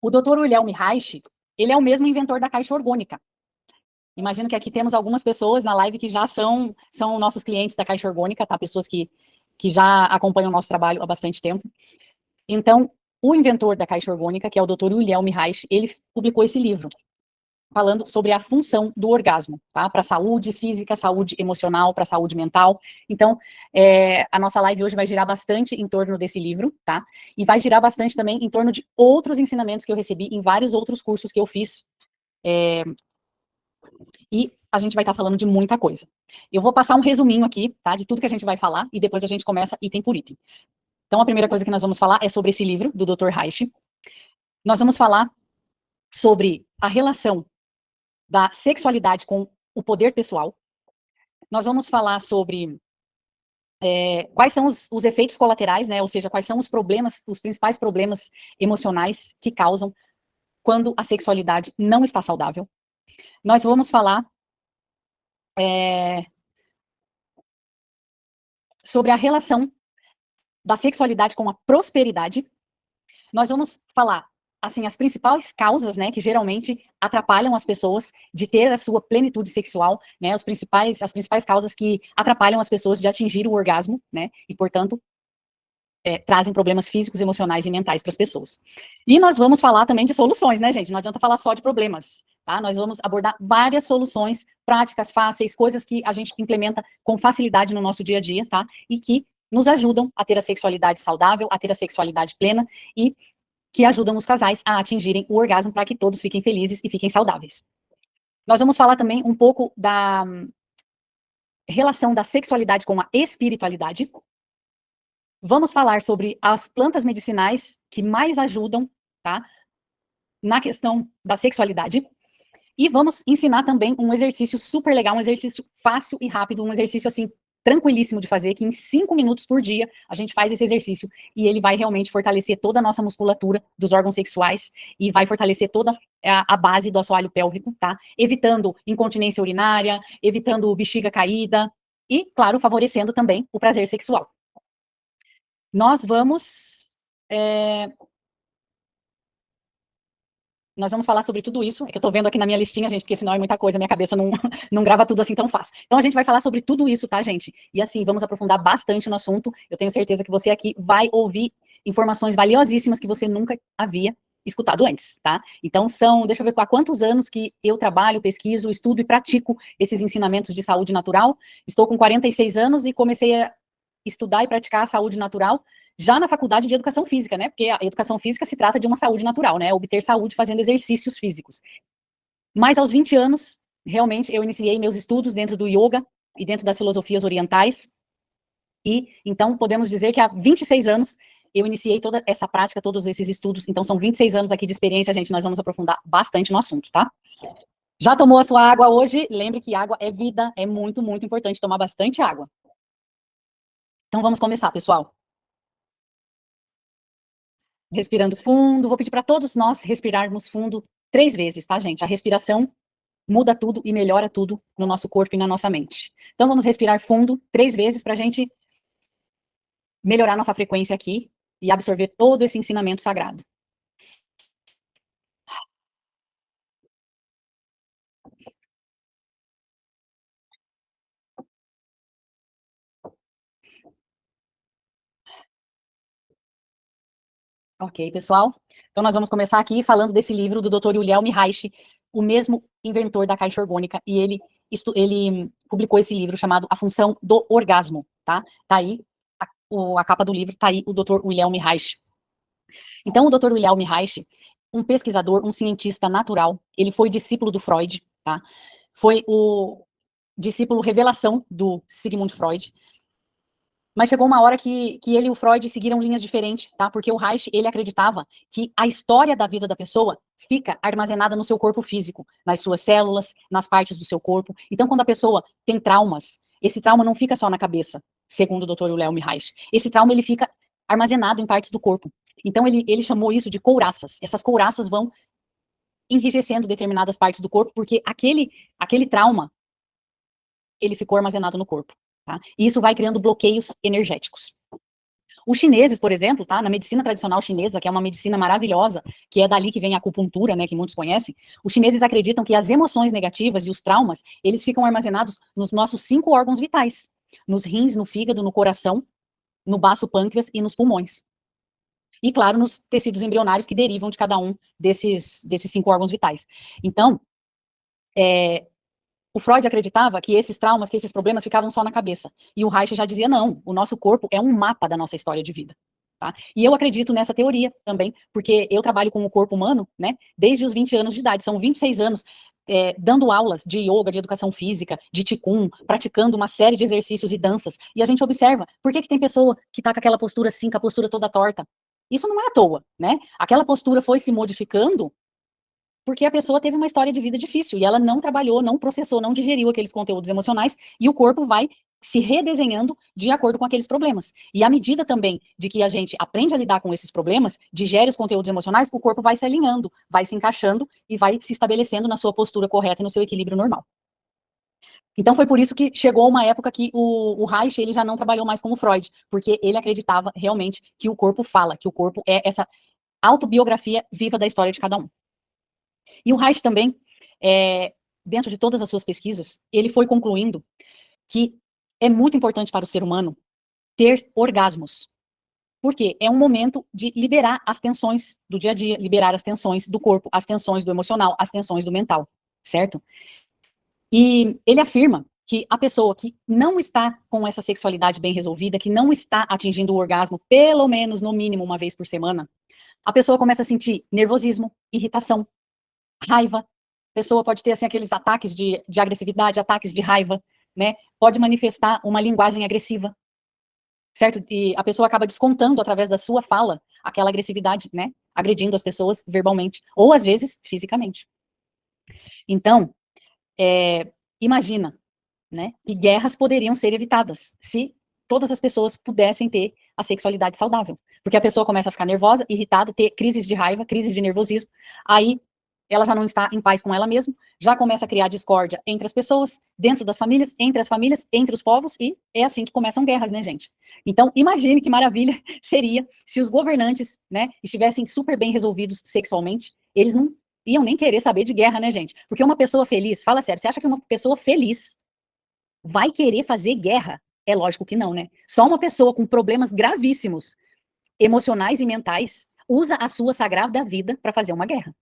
O Dr. Wilhelm Reich, ele é o mesmo inventor da caixa orgânica. Imagino que aqui temos algumas pessoas na live que já são nossos clientes da caixa orgânica, tá? Pessoas que já acompanham o nosso trabalho há bastante tempo. Então, o inventor da caixa orgânica, que é o Dr. Wilhelm Reich, ele publicou esse livro, falando sobre a função do orgasmo, tá? Para a saúde física, saúde emocional, para a saúde mental. Então, a nossa live hoje vai girar bastante em torno desse livro, tá? E vai girar bastante também em torno de outros ensinamentos que eu recebi em vários outros cursos que eu fiz. E a gente vai estar falando de muita coisa. Eu vou passar um resuminho aqui, tá? De tudo que a gente vai falar, e depois a gente começa item por item. Então, a primeira coisa que nós vamos falar é sobre esse livro, do Dr. Reich. Nós vamos falar sobre a relação da sexualidade com o poder pessoal. Nós vamos falar sobre quais são os efeitos colaterais, né? Ou seja, quais são os problemas, os principais problemas emocionais que causam quando a sexualidade não está saudável. Nós vamos falar sobre a relação da sexualidade com a prosperidade. Nós vamos falar, assim, as principais causas, né, que geralmente atrapalham as pessoas de ter a sua plenitude sexual, né, as principais causas que atrapalham as pessoas de atingir o orgasmo, né, e, portanto, trazem problemas físicos, emocionais e mentais para as pessoas. E nós vamos falar também de soluções, né, gente? Não adianta falar só de problemas, tá? Nós vamos abordar várias soluções práticas, fáceis, coisas que a gente implementa com facilidade no nosso dia a dia, tá? E que nos ajudam a ter a sexualidade saudável, a ter a sexualidade plena e que ajudam os casais a atingirem o orgasmo para que todos fiquem felizes e fiquem saudáveis. Nós vamos falar também um pouco da relação da sexualidade com a espiritualidade. Vamos falar sobre as plantas medicinais que mais ajudam, tá, na questão da sexualidade. E vamos ensinar também um exercício super legal, um exercício fácil e rápido, um exercício, assim, tranquilíssimo de fazer, que em 5 minutos por dia a gente faz esse exercício e ele vai realmente fortalecer toda a nossa musculatura dos órgãos sexuais e vai fortalecer toda a base do assoalho pélvico, tá? Evitando incontinência urinária, evitando bexiga caída e, claro, favorecendo também o prazer sexual. Nós vamos falar sobre tudo isso, é que eu tô vendo aqui na minha listinha, gente, porque senão é muita coisa, minha cabeça não grava tudo assim tão fácil. Então a gente vai falar sobre tudo isso, tá, gente? E assim, vamos aprofundar bastante no assunto, eu tenho certeza que você aqui vai ouvir informações valiosíssimas que você nunca havia escutado antes, tá? Então deixa eu ver há quantos anos que eu trabalho, pesquiso, estudo e pratico esses ensinamentos de saúde natural. Estou com 46 anos e comecei a estudar e praticar a saúde natural já na faculdade de educação física, né? Porque a educação física se trata de uma saúde natural, né? Obter saúde fazendo exercícios físicos. Mas aos 20 anos, realmente, eu iniciei meus estudos dentro do yoga e dentro das filosofias orientais. E, então, podemos dizer que há 26 anos eu iniciei toda essa prática, todos esses estudos. Então, são 26 anos aqui de experiência, gente. Nós vamos aprofundar bastante no assunto, tá? Já tomou a sua água hoje? Lembre que água é vida, é muito, muito importante tomar bastante água. Então, vamos começar, pessoal. Respirando fundo, vou pedir para todos nós respirarmos fundo 3 vezes, tá, gente? A respiração muda tudo e melhora tudo no nosso corpo e na nossa mente. Então, vamos respirar fundo 3 vezes para a gente melhorar nossa frequência aqui e absorver todo esse ensinamento sagrado. Ok, pessoal? Então, nós vamos começar aqui falando desse livro do Dr. Wilhelm Reich, o mesmo inventor da caixa orgânica, e ele publicou esse livro chamado A Função do Orgasmo, tá? Tá aí, a capa do livro, tá aí o Dr. Wilhelm Reich. Então, o Dr. Wilhelm Reich, um pesquisador, um cientista natural, ele foi discípulo do Freud, tá? Foi o discípulo revelação do Sigmund Freud. Mas chegou uma hora que ele e o Freud seguiram linhas diferentes, tá? Porque o Reich, ele acreditava que a história da vida da pessoa fica armazenada no seu corpo físico, nas suas células, nas partes do seu corpo. Então, quando a pessoa tem traumas, esse trauma não fica só na cabeça, segundo o Dr. Wilhelm Reich. Esse trauma, ele fica armazenado em partes do corpo. Então, ele chamou isso de couraças. Essas couraças vão enrijecendo determinadas partes do corpo, porque aquele trauma, ele ficou armazenado no corpo. Tá? E isso vai criando bloqueios energéticos. Os chineses, por exemplo, tá? Na medicina tradicional chinesa, que é uma medicina maravilhosa, que é dali que vem a acupuntura, né, que muitos conhecem, os chineses acreditam que as emoções negativas e os traumas, eles ficam armazenados nos nossos 5 órgãos vitais, nos rins, no fígado, no coração, no baço pâncreas e nos pulmões. E, claro, nos tecidos embrionários que derivam de cada um desses 5 órgãos vitais. Então, o Freud acreditava que esses traumas, que esses problemas ficavam só na cabeça. E o Reich já dizia, não, o nosso corpo é um mapa da nossa história de vida. Tá? E eu acredito nessa teoria também, porque eu trabalho com o corpo humano, né, desde os 20 anos de idade, são 26 anos dando aulas de yoga, de educação física, de Qigong, praticando uma série de exercícios e danças, e a gente observa, por que tem pessoa que tá com aquela postura assim, com a postura toda torta? Isso não é à toa, né? Aquela postura foi se modificando porque a pessoa teve uma história de vida difícil e ela não trabalhou, não processou, não digeriu aqueles conteúdos emocionais e o corpo vai se redesenhando de acordo com aqueles problemas. E à medida também de que a gente aprende a lidar com esses problemas, digere os conteúdos emocionais, o corpo vai se alinhando, vai se encaixando e vai se estabelecendo na sua postura correta e no seu equilíbrio normal. Então foi por isso que chegou uma época que o Reich ele já não trabalhou mais como Freud, porque ele acreditava realmente que o corpo fala, que o corpo é essa autobiografia viva da história de cada um. E o Reich também, dentro de todas as suas pesquisas, ele foi concluindo que é muito importante para o ser humano ter orgasmos. Porque é um momento de liberar as tensões do dia a dia, liberar as tensões do corpo, as tensões do emocional, as tensões do mental, certo? E ele afirma que a pessoa que não está com essa sexualidade bem resolvida, que não está atingindo o orgasmo, pelo menos, no mínimo, uma vez por semana, a pessoa começa a sentir nervosismo, irritação, raiva. A pessoa pode ter, assim, aqueles ataques de agressividade, ataques de raiva, né? Pode manifestar uma linguagem agressiva, certo? E a pessoa acaba descontando, através da sua fala, aquela agressividade, né? Agredindo as pessoas verbalmente, ou às vezes fisicamente. Então, imagina, né? E guerras poderiam ser evitadas se todas as pessoas pudessem ter a sexualidade saudável. Porque a pessoa começa a ficar nervosa, irritada, ter crises de raiva, crises de nervosismo, aí ela já não está em paz com ela mesma, já começa a criar discórdia entre as pessoas, dentro das famílias, entre as famílias, entre os povos, e é assim que começam guerras, né, gente? Então, imagine que maravilha seria se os governantes, né, estivessem super bem resolvidos sexualmente, eles não iam nem querer saber de guerra, né, gente? Porque uma pessoa feliz, fala sério, você acha que uma pessoa feliz vai querer fazer guerra? É lógico que não, né? Só uma pessoa com problemas gravíssimos, emocionais e mentais, usa a sua sagrada vida para fazer uma guerra,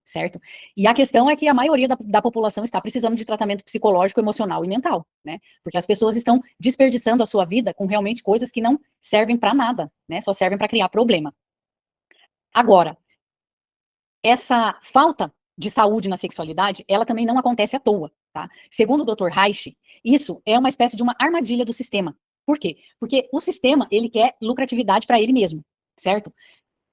certo? E a questão é que a maioria da população está precisando de tratamento psicológico, emocional e mental, né? Porque as pessoas estão desperdiçando a sua vida com realmente coisas que não servem para nada, né? Só servem para criar problema. Agora, essa falta de saúde na sexualidade, ela também não acontece à toa, tá? Segundo o Dr. Reich, isso é uma espécie de uma armadilha do sistema. Por quê? Porque o sistema, ele quer lucratividade para ele mesmo, certo?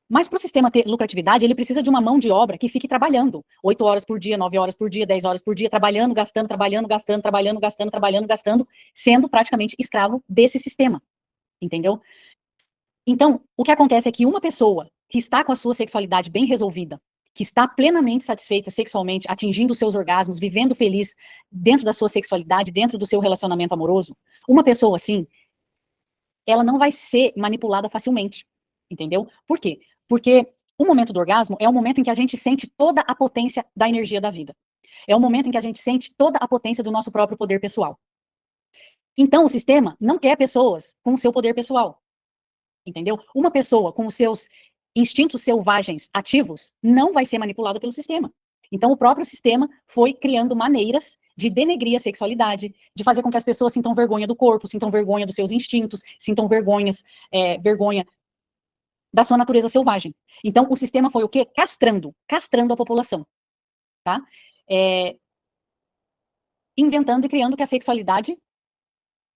Mas para o sistema ter lucratividade, ele precisa de uma mão de obra que fique trabalhando 8 horas por dia, 9 horas por dia, 10 horas por dia, trabalhando, gastando, trabalhando, gastando, trabalhando, gastando, trabalhando, gastando, sendo praticamente escravo desse sistema, entendeu? Então, o que acontece é que uma pessoa que está com a sua sexualidade bem resolvida, que está plenamente satisfeita sexualmente, atingindo os seus orgasmos, vivendo feliz dentro da sua sexualidade, dentro do seu relacionamento amoroso, uma pessoa assim, ela não vai ser manipulada facilmente, entendeu? Por quê? Porque o momento do orgasmo é o momento em que a gente sente toda a potência da energia da vida. É o momento em que a gente sente toda a potência do nosso próprio poder pessoal. Então, o sistema não quer pessoas com o seu poder pessoal, entendeu? Uma pessoa com os seus instintos selvagens ativos não vai ser manipulada pelo sistema. Então, o próprio sistema foi criando maneiras de denegrir a sexualidade, de fazer com que as pessoas sintam vergonha do corpo, sintam vergonha dos seus instintos, sintam vergonha da sua natureza selvagem. Então, o sistema foi o quê? Castrando a população, tá? Inventando e criando que a sexualidade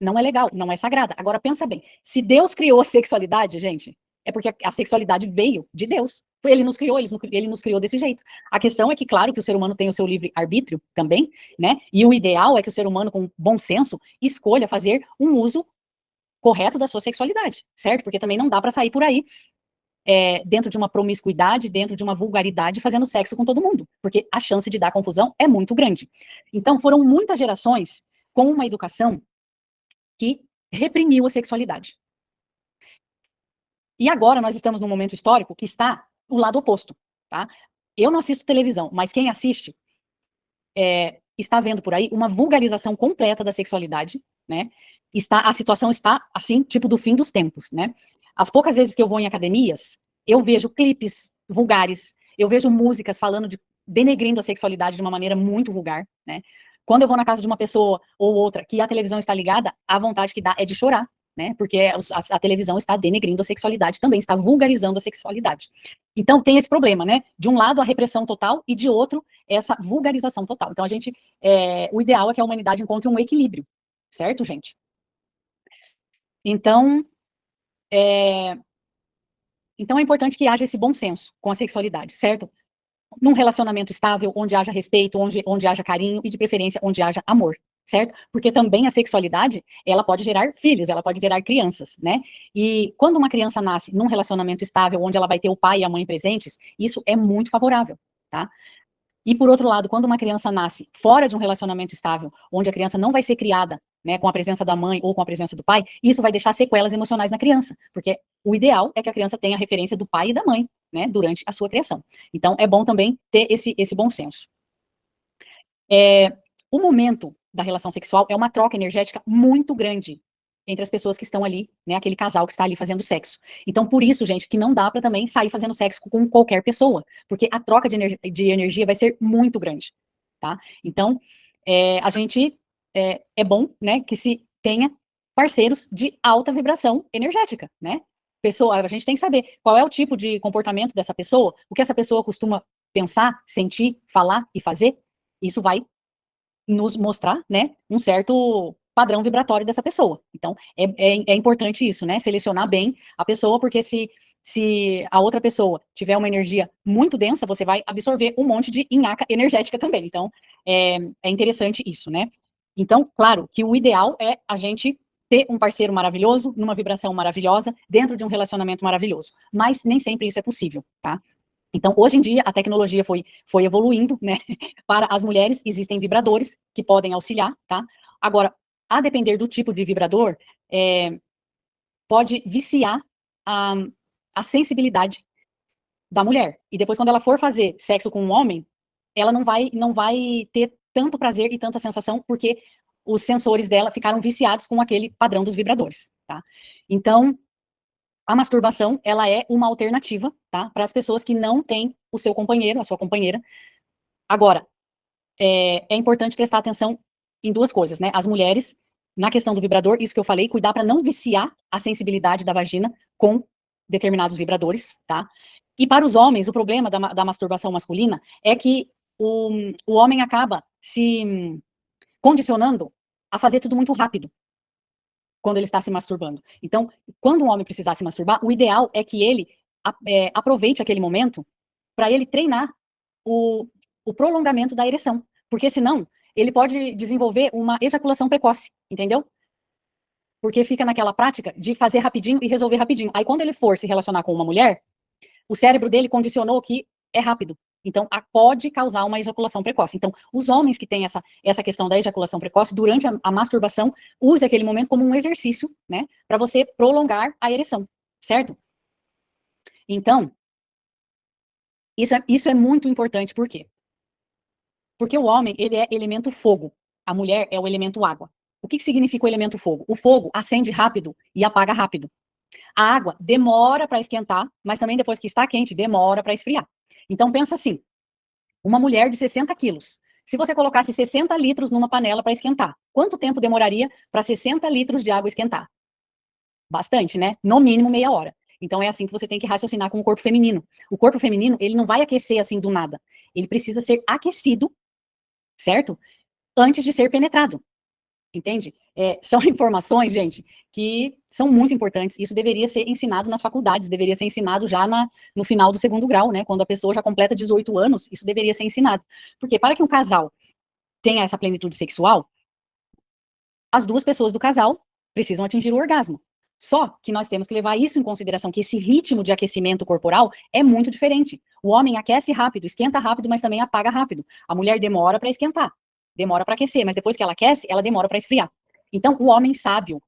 não é legal, não é sagrada. Agora, pensa bem, se Deus criou a sexualidade, gente, é porque a sexualidade veio de Deus. Ele nos criou, ele nos criou desse jeito. A questão é que, claro, que o ser humano tem o seu livre-arbítrio também, né? E o ideal é que o ser humano, com bom senso, escolha fazer um uso correto da sua sexualidade, certo? Porque também não dá para sair por aí dentro de uma promiscuidade, dentro de uma vulgaridade, fazendo sexo com todo mundo, porque a chance de dar confusão é muito grande. Então, foram muitas gerações com uma educação que reprimiu a sexualidade. E agora nós estamos num momento histórico que está o lado oposto, tá? Eu não assisto televisão, mas quem assiste está vendo por aí uma vulgarização completa da sexualidade, né? A situação está, assim, tipo do fim dos tempos, né? As poucas vezes que eu vou em academias, eu vejo clipes vulgares, eu vejo músicas falando denegrindo a sexualidade de uma maneira muito vulgar, né? Quando eu vou na casa de uma pessoa ou outra que a televisão está ligada, a vontade que dá é de chorar, né? Porque a televisão está denegrindo a sexualidade também, está vulgarizando a sexualidade. Então tem esse problema, né? De um lado a repressão total e de outro essa vulgarização total. Então o ideal é que a humanidade encontre um equilíbrio, certo, gente? Então, então é importante que haja esse bom senso com a sexualidade, certo? Num relacionamento estável, onde haja respeito, onde haja carinho e, de preferência, onde haja amor, certo? Porque também a sexualidade, ela pode gerar filhos, ela pode gerar crianças, né? E quando uma criança nasce num relacionamento estável, onde ela vai ter o pai e a mãe presentes, isso é muito favorável, tá? E, por outro lado, quando uma criança nasce fora de um relacionamento estável, onde a criança não vai ser criada, né, com a presença da mãe ou com a presença do pai, isso vai deixar sequelas emocionais na criança, porque o ideal é que a criança tenha a referência do pai e da mãe, né, durante a sua criação. Então, é bom também ter esse bom senso. O momento da relação sexual é uma troca energética muito grande entre as pessoas que estão ali, né, aquele casal que está ali fazendo sexo. Então, por isso, gente, que não dá para também sair fazendo sexo com qualquer pessoa, porque a troca de energia vai ser muito grande, tá? Então, a gente, é bom, né, que se tenha parceiros de alta vibração energética, né? A gente tem que saber qual é o tipo de comportamento dessa pessoa, o que essa pessoa costuma pensar, sentir, falar e fazer. Isso vai nos mostrar, né, um certo padrão vibratório dessa pessoa. Então, é importante isso, né, selecionar bem a pessoa, porque se a outra pessoa tiver uma energia muito densa, você vai absorver um monte de nhaca energética também. Então, é interessante isso, né. Então, claro, que o ideal é a gente ter um parceiro maravilhoso, numa vibração maravilhosa, dentro de um relacionamento maravilhoso. Mas nem sempre isso é possível, tá? Então, hoje em dia, a tecnologia foi evoluindo, né? Para as mulheres, existem vibradores que podem auxiliar, tá? Agora, a depender do tipo de vibrador, pode viciar a, a sensibilidade da mulher. E depois, quando ela for fazer sexo com um homem, ela não vai ter tanto prazer e tanta sensação, porque os sensores dela ficaram viciados com aquele padrão dos vibradores, tá? Então, a masturbação, ela é uma alternativa, tá? Para as pessoas que não têm o seu companheiro, a sua companheira. Agora, é importante prestar atenção em duas coisas, né? As mulheres, na questão do vibrador, isso que eu falei, cuidar para não viciar a sensibilidade da vagina com determinados vibradores, tá? E para os homens, o problema da masturbação masculina é que o homem acaba se condicionando a fazer tudo muito rápido quando ele está se masturbando. Então, quando um homem precisar se masturbar, o ideal é que ele aproveite aquele momento para ele treinar o prolongamento da ereção, porque senão ele pode desenvolver uma ejaculação precoce, entendeu? Porque fica naquela prática de fazer rapidinho e resolver rapidinho. Aí quando ele for se relacionar com uma mulher, o cérebro dele condicionou que é rápido. Então, pode causar uma ejaculação precoce. Então, os homens que têm essa questão da ejaculação precoce, durante a masturbação, use aquele momento como um exercício, né? Para você prolongar a ereção, certo? Então, isso é muito importante, por quê? Porque o homem, ele é elemento fogo, a mulher é o elemento água. O que significa o elemento fogo? O fogo acende rápido e apaga rápido. A água demora para esquentar, mas também depois que está quente, demora para esfriar. Então, pensa assim, uma mulher de 60 quilos, se você colocasse 60 litros numa panela para esquentar, quanto tempo demoraria para 60 litros de água esquentar? Bastante, né? No mínimo meia hora. Então é assim que você tem que raciocinar com o corpo feminino. O corpo feminino, ele não vai aquecer assim do nada. Ele precisa ser aquecido, certo? Antes de ser penetrado. Entende? São informações, gente, que são muito importantes. Isso deveria ser ensinado nas faculdades, deveria ser ensinado já no final do segundo grau, né? Quando a pessoa já completa 18 anos, isso deveria ser ensinado. Porque para que um casal tenha essa plenitude sexual, as duas pessoas do casal precisam atingir o orgasmo. Só que nós temos que levar isso em consideração, que esse ritmo de aquecimento corporal é muito diferente. O homem aquece rápido, esquenta rápido, mas também apaga rápido. A mulher demora para esquentar, demora para aquecer, mas depois que ela aquece, ela demora para esfriar. Então, o homem sábio,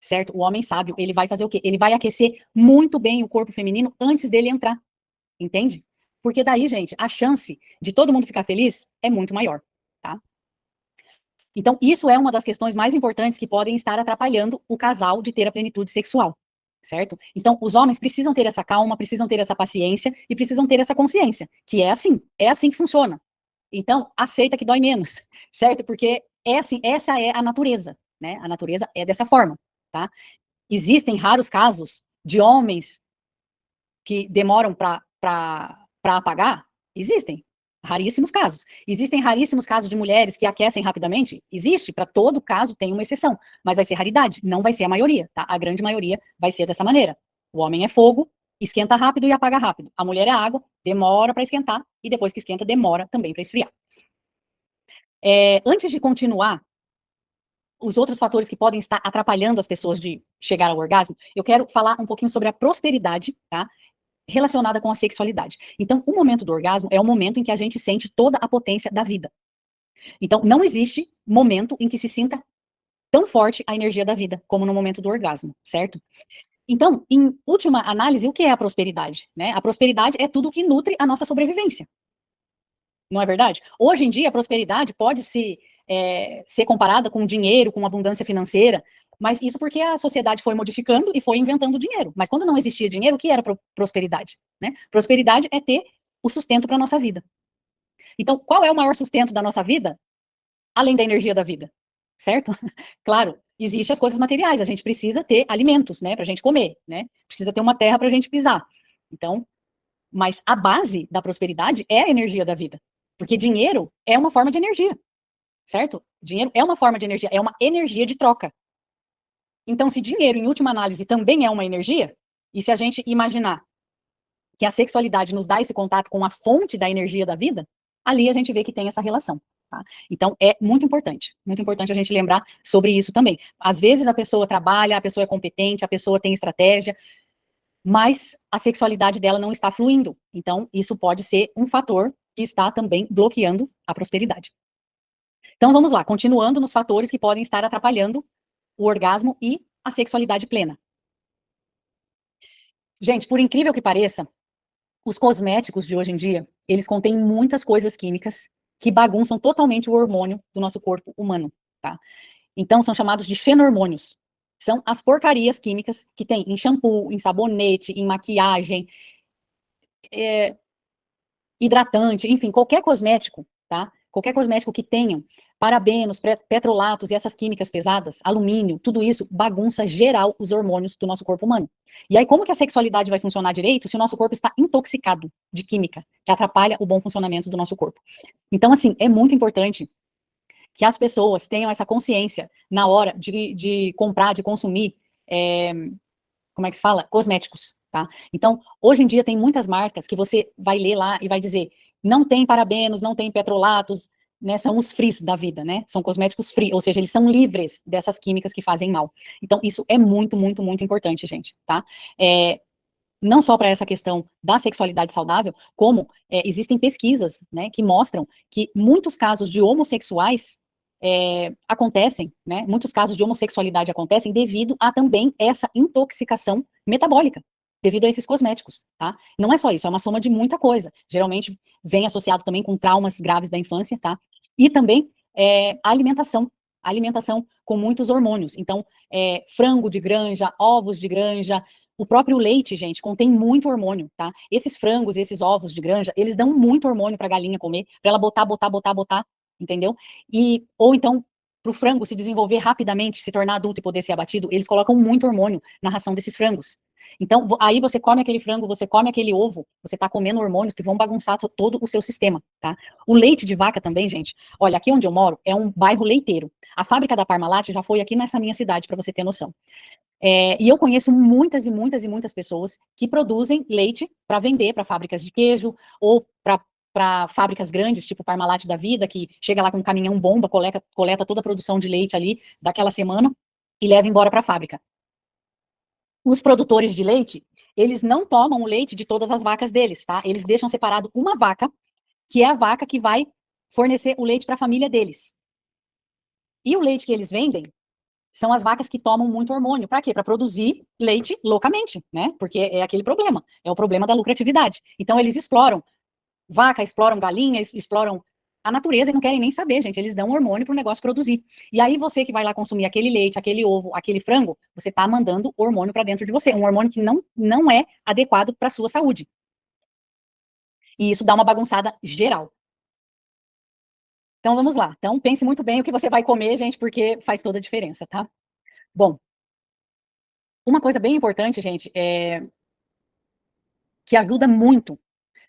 certo? O homem sábio, ele vai fazer o quê? Ele vai aquecer muito bem o corpo feminino antes dele entrar, entende? Porque daí, gente, a chance de todo mundo ficar feliz é muito maior, tá? Então, isso é uma das questões mais importantes que podem estar atrapalhando o casal de ter a plenitude sexual, certo? Então, os homens precisam ter essa calma, precisam ter essa paciência e precisam ter essa consciência, que é assim que funciona. Então, aceita que dói menos, certo? Porque é assim, essa é a natureza, né? A natureza é dessa forma, tá? Existem raros casos de homens que demoram para apagar? Existem. Raríssimos casos. Existem raríssimos casos de mulheres que aquecem rapidamente? Existe. Para todo caso tem uma exceção. Mas vai ser raridade, não vai ser a maioria, tá? A grande maioria vai ser dessa maneira. O homem é fogo, esquenta rápido e apaga rápido. A mulher é água, demora para esquentar e depois que esquenta, demora também para esfriar. Antes de continuar, os outros fatores que podem estar atrapalhando as pessoas de chegar ao orgasmo, eu quero falar um pouquinho sobre a prosperidade, tá? Relacionada com a sexualidade. Então, o momento do orgasmo é o momento em que a gente sente toda a potência da vida. Então, não existe momento em que se sinta tão forte a energia da vida como no momento do orgasmo, certo? Então, em última análise, o que é a prosperidade? Né? A prosperidade é tudo que nutre a nossa sobrevivência. Não é verdade? Hoje em dia, a prosperidade pode ser comparada com dinheiro, com abundância financeira, mas isso porque a sociedade foi modificando e foi inventando dinheiro. Mas quando não existia dinheiro, o que era prosperidade? Né? Prosperidade é ter o sustento para a nossa vida. Então, qual é o maior sustento da nossa vida? Além da energia da vida, certo? Claro, existem as coisas materiais, a gente precisa ter alimentos, né, para a gente comer, né? Precisa ter uma terra para a gente pisar. Então, mas a base da prosperidade é a energia da vida. Porque dinheiro é uma forma de energia, certo? Dinheiro é uma forma de energia, é uma energia de troca. Então, se dinheiro, em última análise, também é uma energia, e se a gente imaginar que a sexualidade nos dá esse contato com a fonte da energia da vida, ali a gente vê que tem essa relação. Tá? Então, é muito importante a gente lembrar sobre isso também. Às vezes a pessoa trabalha, a pessoa é competente, a pessoa tem estratégia, mas a sexualidade dela não está fluindo. Então, isso pode ser um fator que está também bloqueando a prosperidade. Então, vamos lá, continuando nos fatores que podem estar atrapalhando o orgasmo e a sexualidade plena. Gente, por incrível que pareça, os cosméticos de hoje em dia, eles contêm muitas coisas químicas que bagunçam totalmente o hormônio do nosso corpo humano, tá? Então, são chamados de xenormônios. São as porcarias químicas que tem em shampoo, em sabonete, em maquiagem, hidratante, enfim, qualquer cosmético, tá? Qualquer cosmético que tenham parabenos, petrolatos e essas químicas pesadas, alumínio, tudo isso bagunça geral os hormônios do nosso corpo humano. E aí, como que a sexualidade vai funcionar direito se o nosso corpo está intoxicado de química, que atrapalha o bom funcionamento do nosso corpo? Então, assim, é muito importante que as pessoas tenham essa consciência na hora de comprar, de consumir, como é que se fala? Cosméticos, tá? Então, hoje em dia tem muitas marcas que você vai ler lá e vai dizer, não tem parabenos, não tem petrolatos, né? São os frees da vida, né? São cosméticos free, ou seja, eles são livres dessas químicas que fazem mal. Então, isso é muito, muito, muito importante, gente, tá? Não só para essa questão da sexualidade saudável, como existem pesquisas, né, que mostram que muitos casos de homossexuais acontecem, né, muitos casos de homossexualidade acontecem devido a também essa intoxicação metabólica, devido a esses cosméticos, tá? Não é só isso, é uma soma de muita coisa. Geralmente vem associado também com traumas graves da infância, tá? E também a alimentação com muitos hormônios. Então, frango de granja, ovos de granja, o próprio leite, gente, contém muito hormônio, tá? Esses frangos, esses ovos de granja, eles dão muito hormônio para a galinha comer, para ela botar, entendeu? Ou então, para o frango se desenvolver rapidamente, se tornar adulto e poder ser abatido, eles colocam muito hormônio na ração desses frangos. Então, aí você come aquele frango, você come aquele ovo, você está comendo hormônios que vão bagunçar todo o seu sistema, tá? O leite de vaca também, gente, olha, aqui onde eu moro é um bairro leiteiro. A fábrica da Parmalat já foi aqui nessa minha cidade, para você ter noção. E eu conheço muitas e muitas e muitas pessoas que produzem leite para vender para fábricas de queijo ou para fábricas grandes, tipo Parmalat da vida, que chega lá com um caminhão bomba, coleta toda a produção de leite ali daquela semana e leva embora para a fábrica. Os produtores de leite, eles não tomam o leite de todas as vacas deles, tá? Eles deixam separado uma vaca, que é a vaca que vai fornecer o leite para a família deles. E o leite que eles vendem são as vacas que tomam muito hormônio. Para quê? Para produzir leite loucamente, né? Porque é aquele problema, é o problema da lucratividade. Então, eles exploram vaca, exploram galinha, exploram a natureza e não querem nem saber, gente. Eles dão hormônio para o negócio produzir. E aí, você que vai lá consumir aquele leite, aquele ovo, aquele frango, você está mandando hormônio para dentro de você. Um hormônio que não é adequado para a sua saúde. E isso dá uma bagunçada geral. Então, vamos lá. Então, pense muito bem o que você vai comer, gente, porque faz toda a diferença, tá? Bom, uma coisa bem importante, gente, que ajuda muito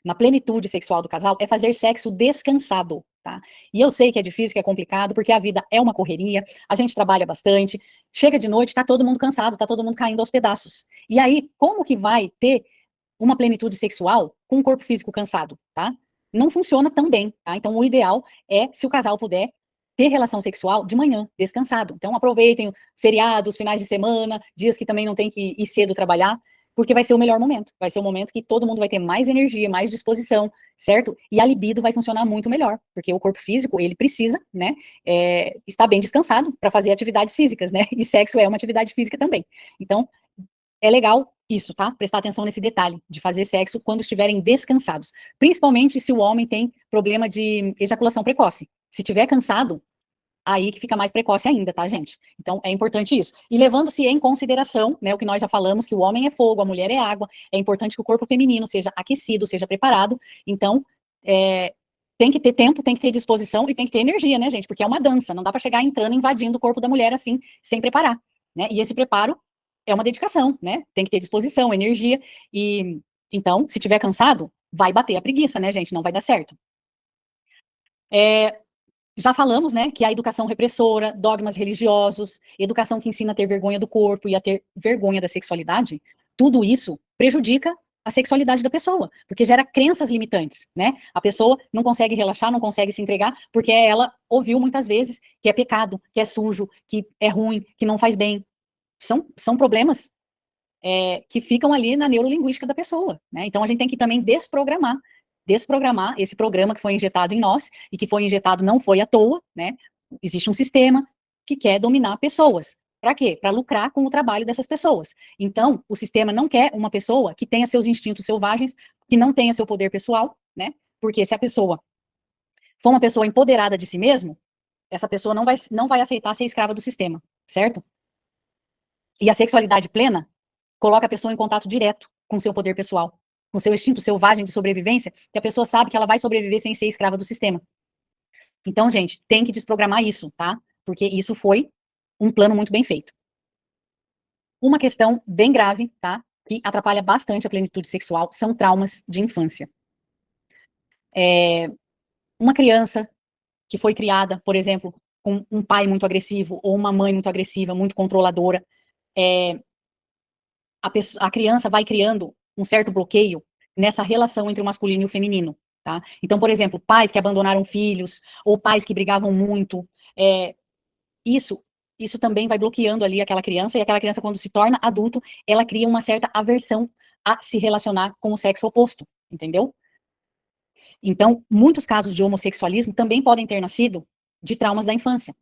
na plenitude sexual do casal é fazer sexo descansado, tá? E eu sei que é difícil, que é complicado, porque a vida é uma correria, a gente trabalha bastante, chega de noite, tá todo mundo cansado, tá todo mundo caindo aos pedaços. E aí, como que vai ter uma plenitude sexual com um corpo físico cansado, tá? Não funciona tão bem, tá? Então, o ideal é, se o casal puder, ter relação sexual de manhã, descansado. Então, aproveitem feriados, finais de semana, dias que também não tem que ir cedo trabalhar, porque vai ser o melhor momento. Vai ser o momento que todo mundo vai ter mais energia, mais disposição, certo? E a libido vai funcionar muito melhor, porque o corpo físico, ele precisa, né, estar bem descansado para fazer atividades físicas, né? E sexo é uma atividade física também. Então, é legal isso, tá? Prestar atenção nesse detalhe de fazer sexo quando estiverem descansados. Principalmente se o homem tem problema de ejaculação precoce. Se tiver cansado, aí que fica mais precoce ainda, tá, gente? Então, é importante isso. E levando-se em consideração, né, o que nós já falamos, que o homem é fogo, a mulher é água, é importante que o corpo feminino seja aquecido, seja preparado. Então, tem que ter tempo, tem que ter disposição e tem que ter energia, né, gente? Porque é uma dança, não dá para chegar entrando, invadindo o corpo da mulher assim, sem preparar, né? E esse preparo é uma dedicação, né? Tem que ter disposição, energia e, então, se tiver cansado, vai bater a preguiça, né, gente? Não vai dar certo. Já falamos, né, que a educação repressora, dogmas religiosos, educação que ensina a ter vergonha do corpo e a ter vergonha da sexualidade, tudo isso prejudica a sexualidade da pessoa, porque gera crenças limitantes, né? A pessoa não consegue relaxar, não consegue se entregar, porque ela ouviu muitas vezes que é pecado, que é sujo, que é ruim, que não faz bem. São problemas que ficam ali na neurolinguística da pessoa, né? Então a gente tem que também desprogramar esse programa que foi injetado em nós, e que foi injetado não foi à toa, né? Existe um sistema que quer dominar pessoas. Para quê? Para lucrar com o trabalho dessas pessoas. Então, o sistema não quer uma pessoa que tenha seus instintos selvagens, que não tenha seu poder pessoal, né? Porque se a pessoa for uma pessoa empoderada de si mesmo, essa pessoa não vai aceitar ser escrava do sistema, certo? E a sexualidade plena coloca a pessoa em contato direto com seu poder pessoal, com seu instinto selvagem de sobrevivência, que a pessoa sabe que ela vai sobreviver sem ser escrava do sistema. Então, gente, tem que desprogramar isso, tá? Porque isso foi um plano muito bem feito. Uma questão bem grave, tá? Que atrapalha bastante a plenitude sexual são traumas de infância. Uma criança que foi criada, por exemplo, com um pai muito agressivo ou uma mãe muito agressiva, muito controladora, a criança vai criando um certo bloqueio nessa relação entre o masculino e o feminino, tá? Então, por exemplo, pais que abandonaram filhos, ou pais que brigavam muito, isso, isso também vai bloqueando ali aquela criança, e aquela criança, quando se torna adulto, ela cria uma certa aversão a se relacionar com o sexo oposto, entendeu? Então, muitos casos de homossexualismo também podem ter nascido de traumas da infância,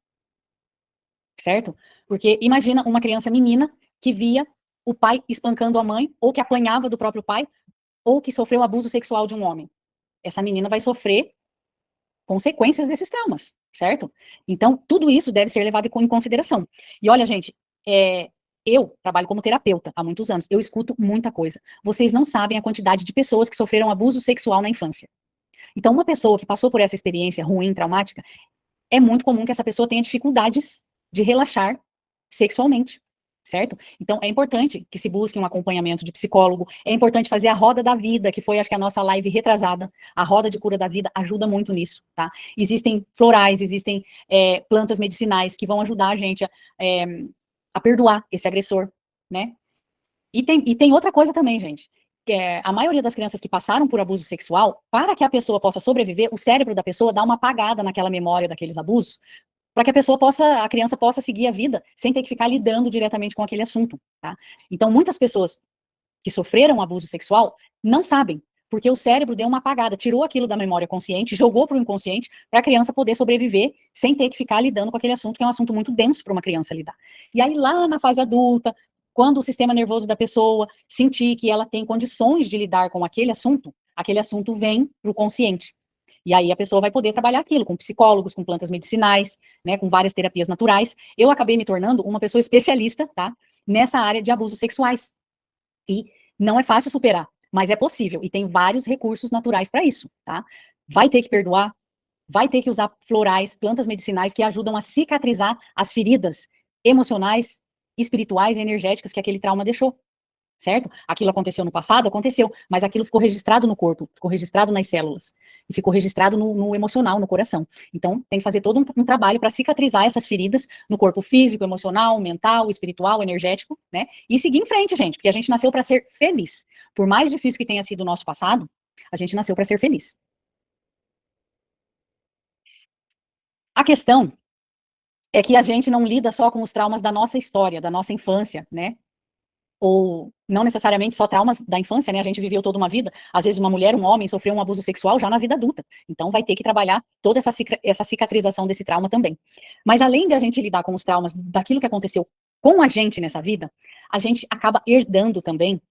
certo? Porque imagina uma criança menina que via o pai espancando a mãe, ou que apanhava do próprio pai, ou que sofreu abuso sexual de um homem. Essa menina vai sofrer consequências desses traumas, certo? Então, tudo isso deve ser levado em consideração. E olha, gente, eu trabalho como terapeuta há muitos anos, eu escuto muita coisa. Vocês não sabem a quantidade de pessoas que sofreram abuso sexual na infância. Então, uma pessoa que passou por essa experiência ruim, traumática, é muito comum que essa pessoa tenha dificuldades de relaxar sexualmente, certo? Então, é importante que se busque um acompanhamento de psicólogo, é importante fazer a roda da vida, que foi, acho que, a nossa live retrasada, a roda de cura da vida ajuda muito nisso, tá? Existem florais, existem plantas medicinais que vão ajudar a gente a perdoar esse agressor, né? E tem outra coisa também, gente. A maioria das crianças que passaram por abuso sexual, para que a pessoa possa sobreviver, o cérebro da pessoa dá uma apagada naquela memória daqueles abusos, para que a criança possa seguir a vida sem ter que ficar lidando diretamente com aquele assunto, tá? Então, muitas pessoas que sofreram abuso sexual não sabem, Porque o cérebro deu uma apagada, tirou aquilo da memória consciente, jogou para o inconsciente, para a criança poder sobreviver sem ter que ficar lidando com aquele assunto, que é um assunto muito denso para uma criança lidar. E aí, lá na fase adulta, quando o sistema nervoso da pessoa sentir que ela tem condições de lidar com aquele assunto vem para o consciente. E aí a pessoa vai poder trabalhar aquilo com psicólogos, com plantas medicinais, né, com várias terapias naturais. Eu acabei me tornando uma pessoa especialista, tá, nessa área de abusos sexuais. E não é fácil superar, mas é possível. E tem vários recursos naturais para isso, tá? Vai ter que perdoar, vai ter que usar florais, plantas medicinais que ajudam a cicatrizar as feridas emocionais, espirituais e energéticas que aquele trauma deixou, certo? Aquilo aconteceu no passado, aconteceu, mas aquilo ficou registrado no corpo, ficou registrado nas células, e ficou registrado no emocional, no coração. Então, tem que fazer todo um trabalho para cicatrizar essas feridas no corpo físico, emocional, mental, espiritual, energético, né? E seguir em frente, gente, porque a gente nasceu para ser feliz. Por mais difícil que tenha sido o nosso passado, a gente nasceu para ser feliz. A questão é que a gente não lida só com os traumas da nossa história, da nossa infância, né? Ou não necessariamente só traumas da infância, né? A gente viveu toda uma vida. Às vezes uma mulher, um homem sofreu um abuso sexual já na vida adulta. Então vai ter que trabalhar toda essa cicatrização desse trauma também. Mas além de a gente lidar com os traumas daquilo que aconteceu com a gente nessa vida, a gente acaba herdando também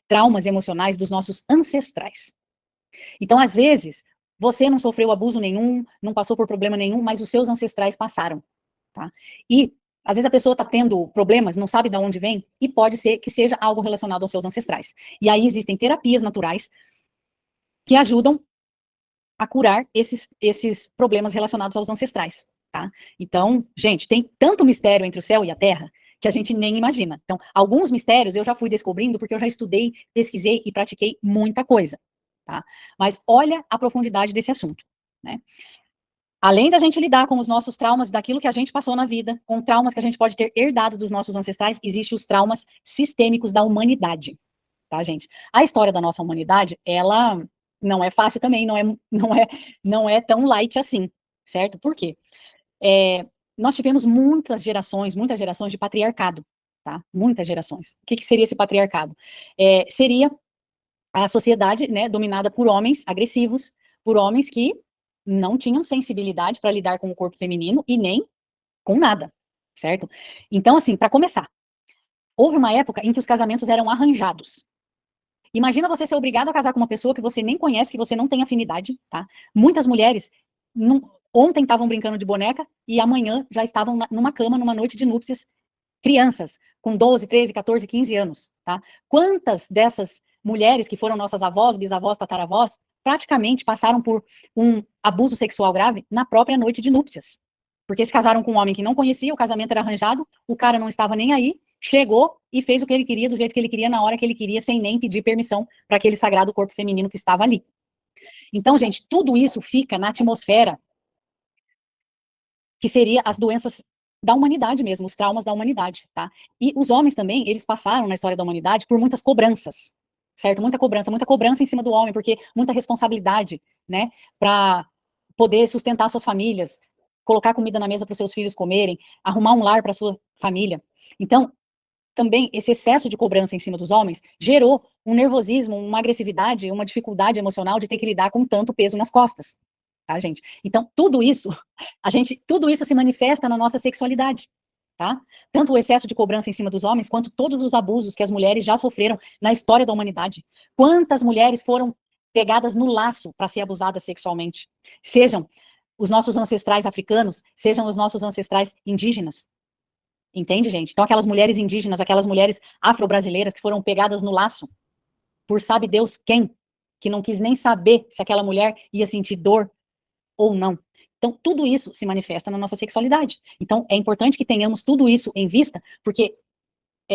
traumas emocionais dos nossos ancestrais. Então, às vezes, você não sofreu abuso nenhum, não passou por problema nenhum, mas os seus ancestrais passaram, tá? E às vezes a pessoa está tendo problemas, não sabe de onde vem, e pode ser que seja algo relacionado aos seus ancestrais. E aí existem terapias naturais que ajudam a curar esses problemas relacionados aos ancestrais, tá? Então, gente, tem tanto mistério entre o céu e a terra que a gente nem imagina. Então, alguns mistérios eu já fui descobrindo porque eu já estudei, pesquisei e pratiquei muita coisa, tá? Mas olha a profundidade desse assunto, né? Além da gente lidar com os nossos traumas, daquilo que a gente passou na vida, com traumas que a gente pode ter herdado dos nossos ancestrais, existem os traumas sistêmicos da humanidade, tá, gente? A história da nossa humanidade, ela não é fácil também, não é tão light assim, certo? Por quê? Nós tivemos muitas gerações de patriarcado, tá? Muitas gerações. O que seria esse patriarcado? Seria a sociedade, né, dominada por homens agressivos, por homens que não tinham sensibilidade para lidar com o corpo feminino e nem com nada, certo? Então, assim, para começar, houve uma época em que os casamentos eram arranjados. Imagina você ser obrigado a casar com uma pessoa que você nem conhece, que você não tem afinidade, tá? Muitas mulheres ontem estavam brincando de boneca e amanhã já estavam numa cama, numa noite de núpcias, crianças com 12, 13, 14, 15 anos, tá? Quantas dessas mulheres que foram nossas avós, bisavós, tataravós, praticamente passaram por um abuso sexual grave na própria noite de núpcias? Porque se casaram com um homem que não conhecia, o casamento era arranjado, o cara não estava nem aí, chegou e fez o que ele queria, do jeito que ele queria, na hora que ele queria, sem nem pedir permissão para aquele sagrado corpo feminino que estava ali. Então, gente, tudo isso fica na atmosfera que seria as doenças da humanidade mesmo, os traumas da humanidade, tá? E os homens também, eles passaram na história da humanidade por muitas cobranças, certo? Muita cobrança em cima do homem, porque muita responsabilidade, né, para poder sustentar suas famílias, colocar comida na mesa para os seus filhos comerem, arrumar um lar para sua família. Então, também esse excesso de cobrança em cima dos homens gerou um nervosismo, uma agressividade, uma dificuldade emocional de ter que lidar com tanto peso nas costas, tá, gente? Então, tudo isso se manifesta na nossa sexualidade, tá? Tanto o excesso de cobrança em cima dos homens, quanto todos os abusos que as mulheres já sofreram na história da humanidade. Quantas mulheres foram pegadas no laço para ser abusadas sexualmente? Sejam os nossos ancestrais africanos, sejam os nossos ancestrais indígenas. Entende, gente? Então, aquelas mulheres indígenas, aquelas mulheres afro-brasileiras que foram pegadas no laço por sabe Deus quem, que não quis nem saber se aquela mulher ia sentir dor ou não. Então, tudo isso se manifesta na nossa sexualidade. Então, é importante que tenhamos tudo isso em vista, porque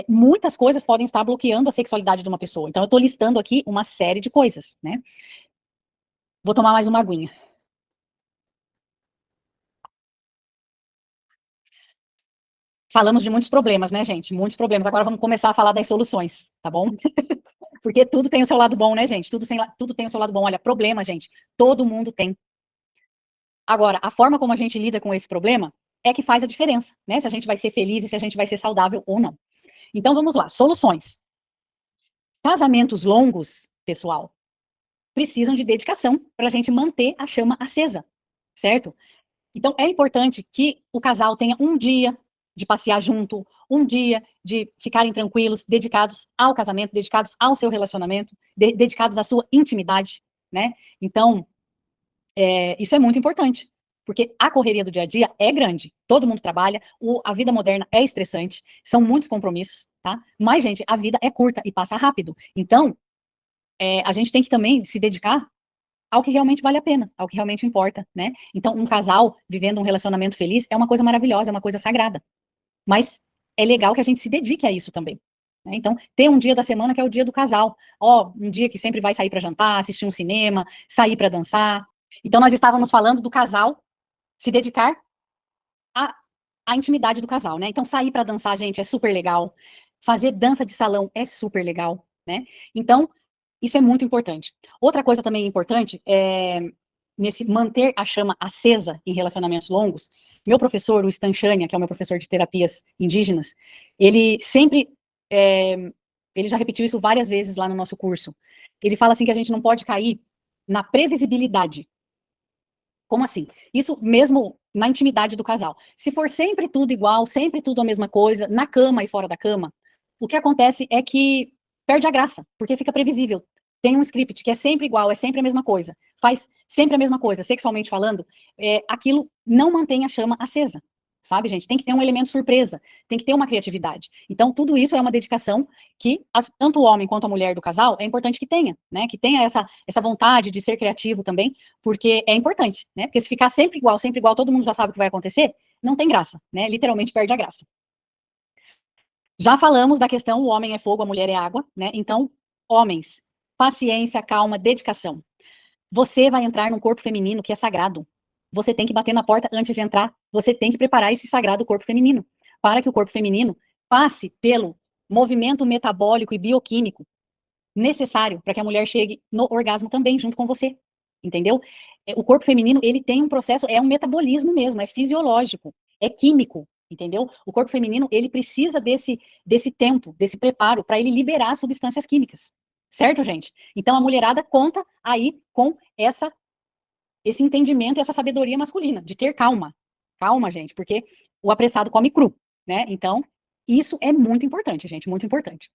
muitas coisas podem estar bloqueando a sexualidade de uma pessoa. Então, eu estou listando aqui uma série de coisas, né? Vou tomar mais uma aguinha. Falamos de muitos problemas, né, gente? Muitos problemas. Agora vamos começar a falar das soluções, tá bom? Porque tudo tem o seu lado bom, né, gente? Tudo tem o seu lado bom. Olha, problema, gente, todo mundo tem. Agora, a forma como a gente lida com esse problema é que faz a diferença, né? Se a gente vai ser feliz e se a gente vai ser saudável ou não. Então, vamos lá. Soluções. Casamentos longos, pessoal, precisam de dedicação para a gente manter a chama acesa, certo? Então, é importante que o casal tenha um dia de passear junto, um dia de ficarem tranquilos, dedicados ao casamento, dedicados ao seu relacionamento, dedicados à sua intimidade, né? Então, isso é muito importante, porque a correria do dia a dia é grande, todo mundo trabalha, a vida moderna é estressante, são muitos compromissos, tá? Mas, gente, a vida é curta e passa rápido. Então, a gente tem que também se dedicar ao que realmente vale a pena, ao que realmente importa, né? Então, um casal vivendo um relacionamento feliz é uma coisa maravilhosa, é uma coisa sagrada. Mas é legal que a gente se dedique a isso também, né? Então, ter um dia da semana que é o dia do casal. Ó, um dia que sempre vai sair para jantar, assistir um cinema, sair para dançar. Então, nós estávamos falando do casal se dedicar à, à intimidade do casal, né? Então, sair para dançar, gente, é super legal. Fazer dança de salão é super legal, né? Então, isso é muito importante. Outra coisa também importante é nesse manter a chama acesa em relacionamentos longos. Meu professor, o Stan Shania, que é o meu professor de terapias indígenas, ele sempre, ele já repetiu isso várias vezes lá no nosso curso. Ele fala assim que a gente não pode cair na previsibilidade. Como assim? Isso mesmo na intimidade do casal. Se for sempre tudo igual, sempre tudo a mesma coisa, na cama e fora da cama, o que acontece é que perde a graça, porque fica previsível. Tem um script que é sempre igual, é sempre a mesma coisa, faz sempre a mesma coisa, sexualmente falando, aquilo não mantém a chama acesa, sabe, gente? Tem que ter um elemento surpresa, tem que ter uma criatividade. Então, tudo isso é uma dedicação que tanto o homem quanto a mulher do casal é importante que tenha, né? Que tenha essa vontade de ser criativo também, porque é importante, né? Porque se ficar sempre igual, todo mundo já sabe o que vai acontecer, não tem graça, né? Literalmente perde a graça. Já falamos da questão, o homem é fogo, a mulher é água, né? Então, homens, paciência, calma, dedicação. Você vai entrar num corpo feminino que é sagrado. Você tem que bater na porta antes de entrar. Você tem que preparar esse sagrado corpo feminino, para que o corpo feminino passe pelo movimento metabólico e bioquímico necessário para que a mulher chegue no orgasmo também, junto com você. Entendeu? O corpo feminino, ele tem um processo, é um metabolismo mesmo, é fisiológico, é químico. Entendeu? O corpo feminino, ele precisa desse tempo, desse preparo, para ele liberar substâncias químicas. Certo, gente? Então, a mulherada conta aí com esse entendimento e essa sabedoria masculina, de ter calma. Calma, gente, porque o apressado come cru, né? Então, isso é muito importante, gente, muito importante.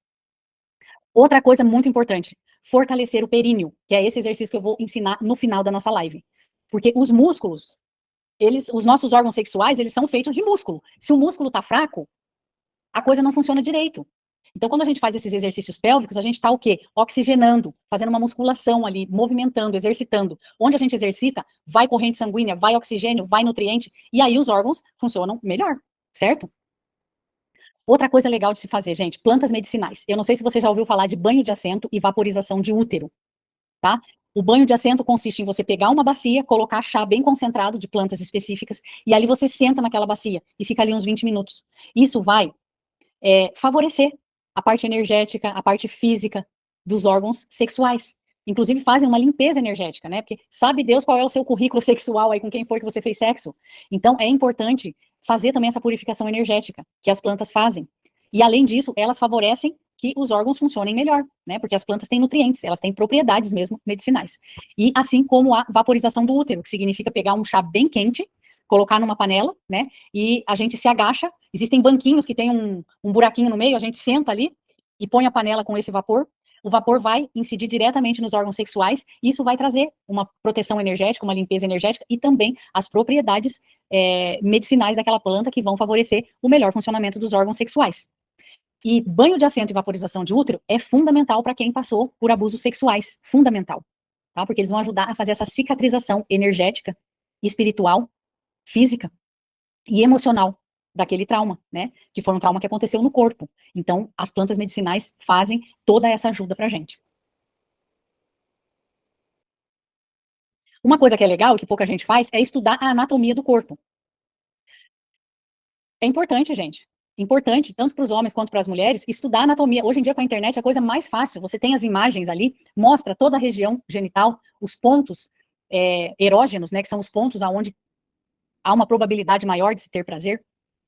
Outra coisa muito importante, fortalecer o períneo, que é esse exercício que eu vou ensinar no final da nossa live. Porque os músculos, os nossos órgãos sexuais, eles são feitos de músculo. Se o músculo tá fraco, a coisa não funciona direito. Então, quando a gente faz esses exercícios pélvicos, a gente está o quê? Oxigenando, fazendo uma musculação ali, movimentando, exercitando. Onde a gente exercita, vai corrente sanguínea, vai oxigênio, vai nutriente, e aí os órgãos funcionam melhor, certo? Outra coisa legal de se fazer, gente, plantas medicinais. Eu não sei se você já ouviu falar de banho de assento e vaporização de útero, tá? O banho de assento consiste em você pegar uma bacia, colocar chá bem concentrado de plantas específicas, e ali você senta naquela bacia e fica ali uns 20 minutos. Isso vai favorecer a parte energética, a parte física dos órgãos sexuais. Inclusive fazem uma limpeza energética, né? Porque sabe Deus qual é o seu currículo sexual aí com quem foi que você fez sexo. Então é importante fazer também essa purificação energética que as plantas fazem. E além disso, elas favorecem que os órgãos funcionem melhor, né? Porque as plantas têm nutrientes, elas têm propriedades mesmo medicinais. E assim como a vaporização do útero, que significa pegar um chá bem quente, colocar numa panela, né? E a gente se agacha. Existem banquinhos que tem um buraquinho no meio, a gente senta ali e põe a panela com esse vapor. O vapor vai incidir diretamente nos órgãos sexuais, e isso vai trazer uma proteção energética, uma limpeza energética e também as propriedades medicinais daquela planta que vão favorecer o melhor funcionamento dos órgãos sexuais. E banho de assento e vaporização de útero é fundamental para quem passou por abusos sexuais, fundamental, tá? Porque eles vão ajudar a fazer essa cicatrização energética, espiritual, física e emocional daquele trauma, né? Que foi um trauma que aconteceu no corpo. Então, as plantas medicinais fazem toda essa ajuda pra gente. Uma coisa que é legal, que pouca gente faz, é estudar a anatomia do corpo. É importante, gente. Importante, tanto para os homens quanto para as mulheres, estudar a anatomia. Hoje em dia, com a internet, é a coisa mais fácil. Você tem as imagens ali, mostra toda a região genital, os pontos erógenos, né? Que são os pontos aonde há uma probabilidade maior de se ter prazer.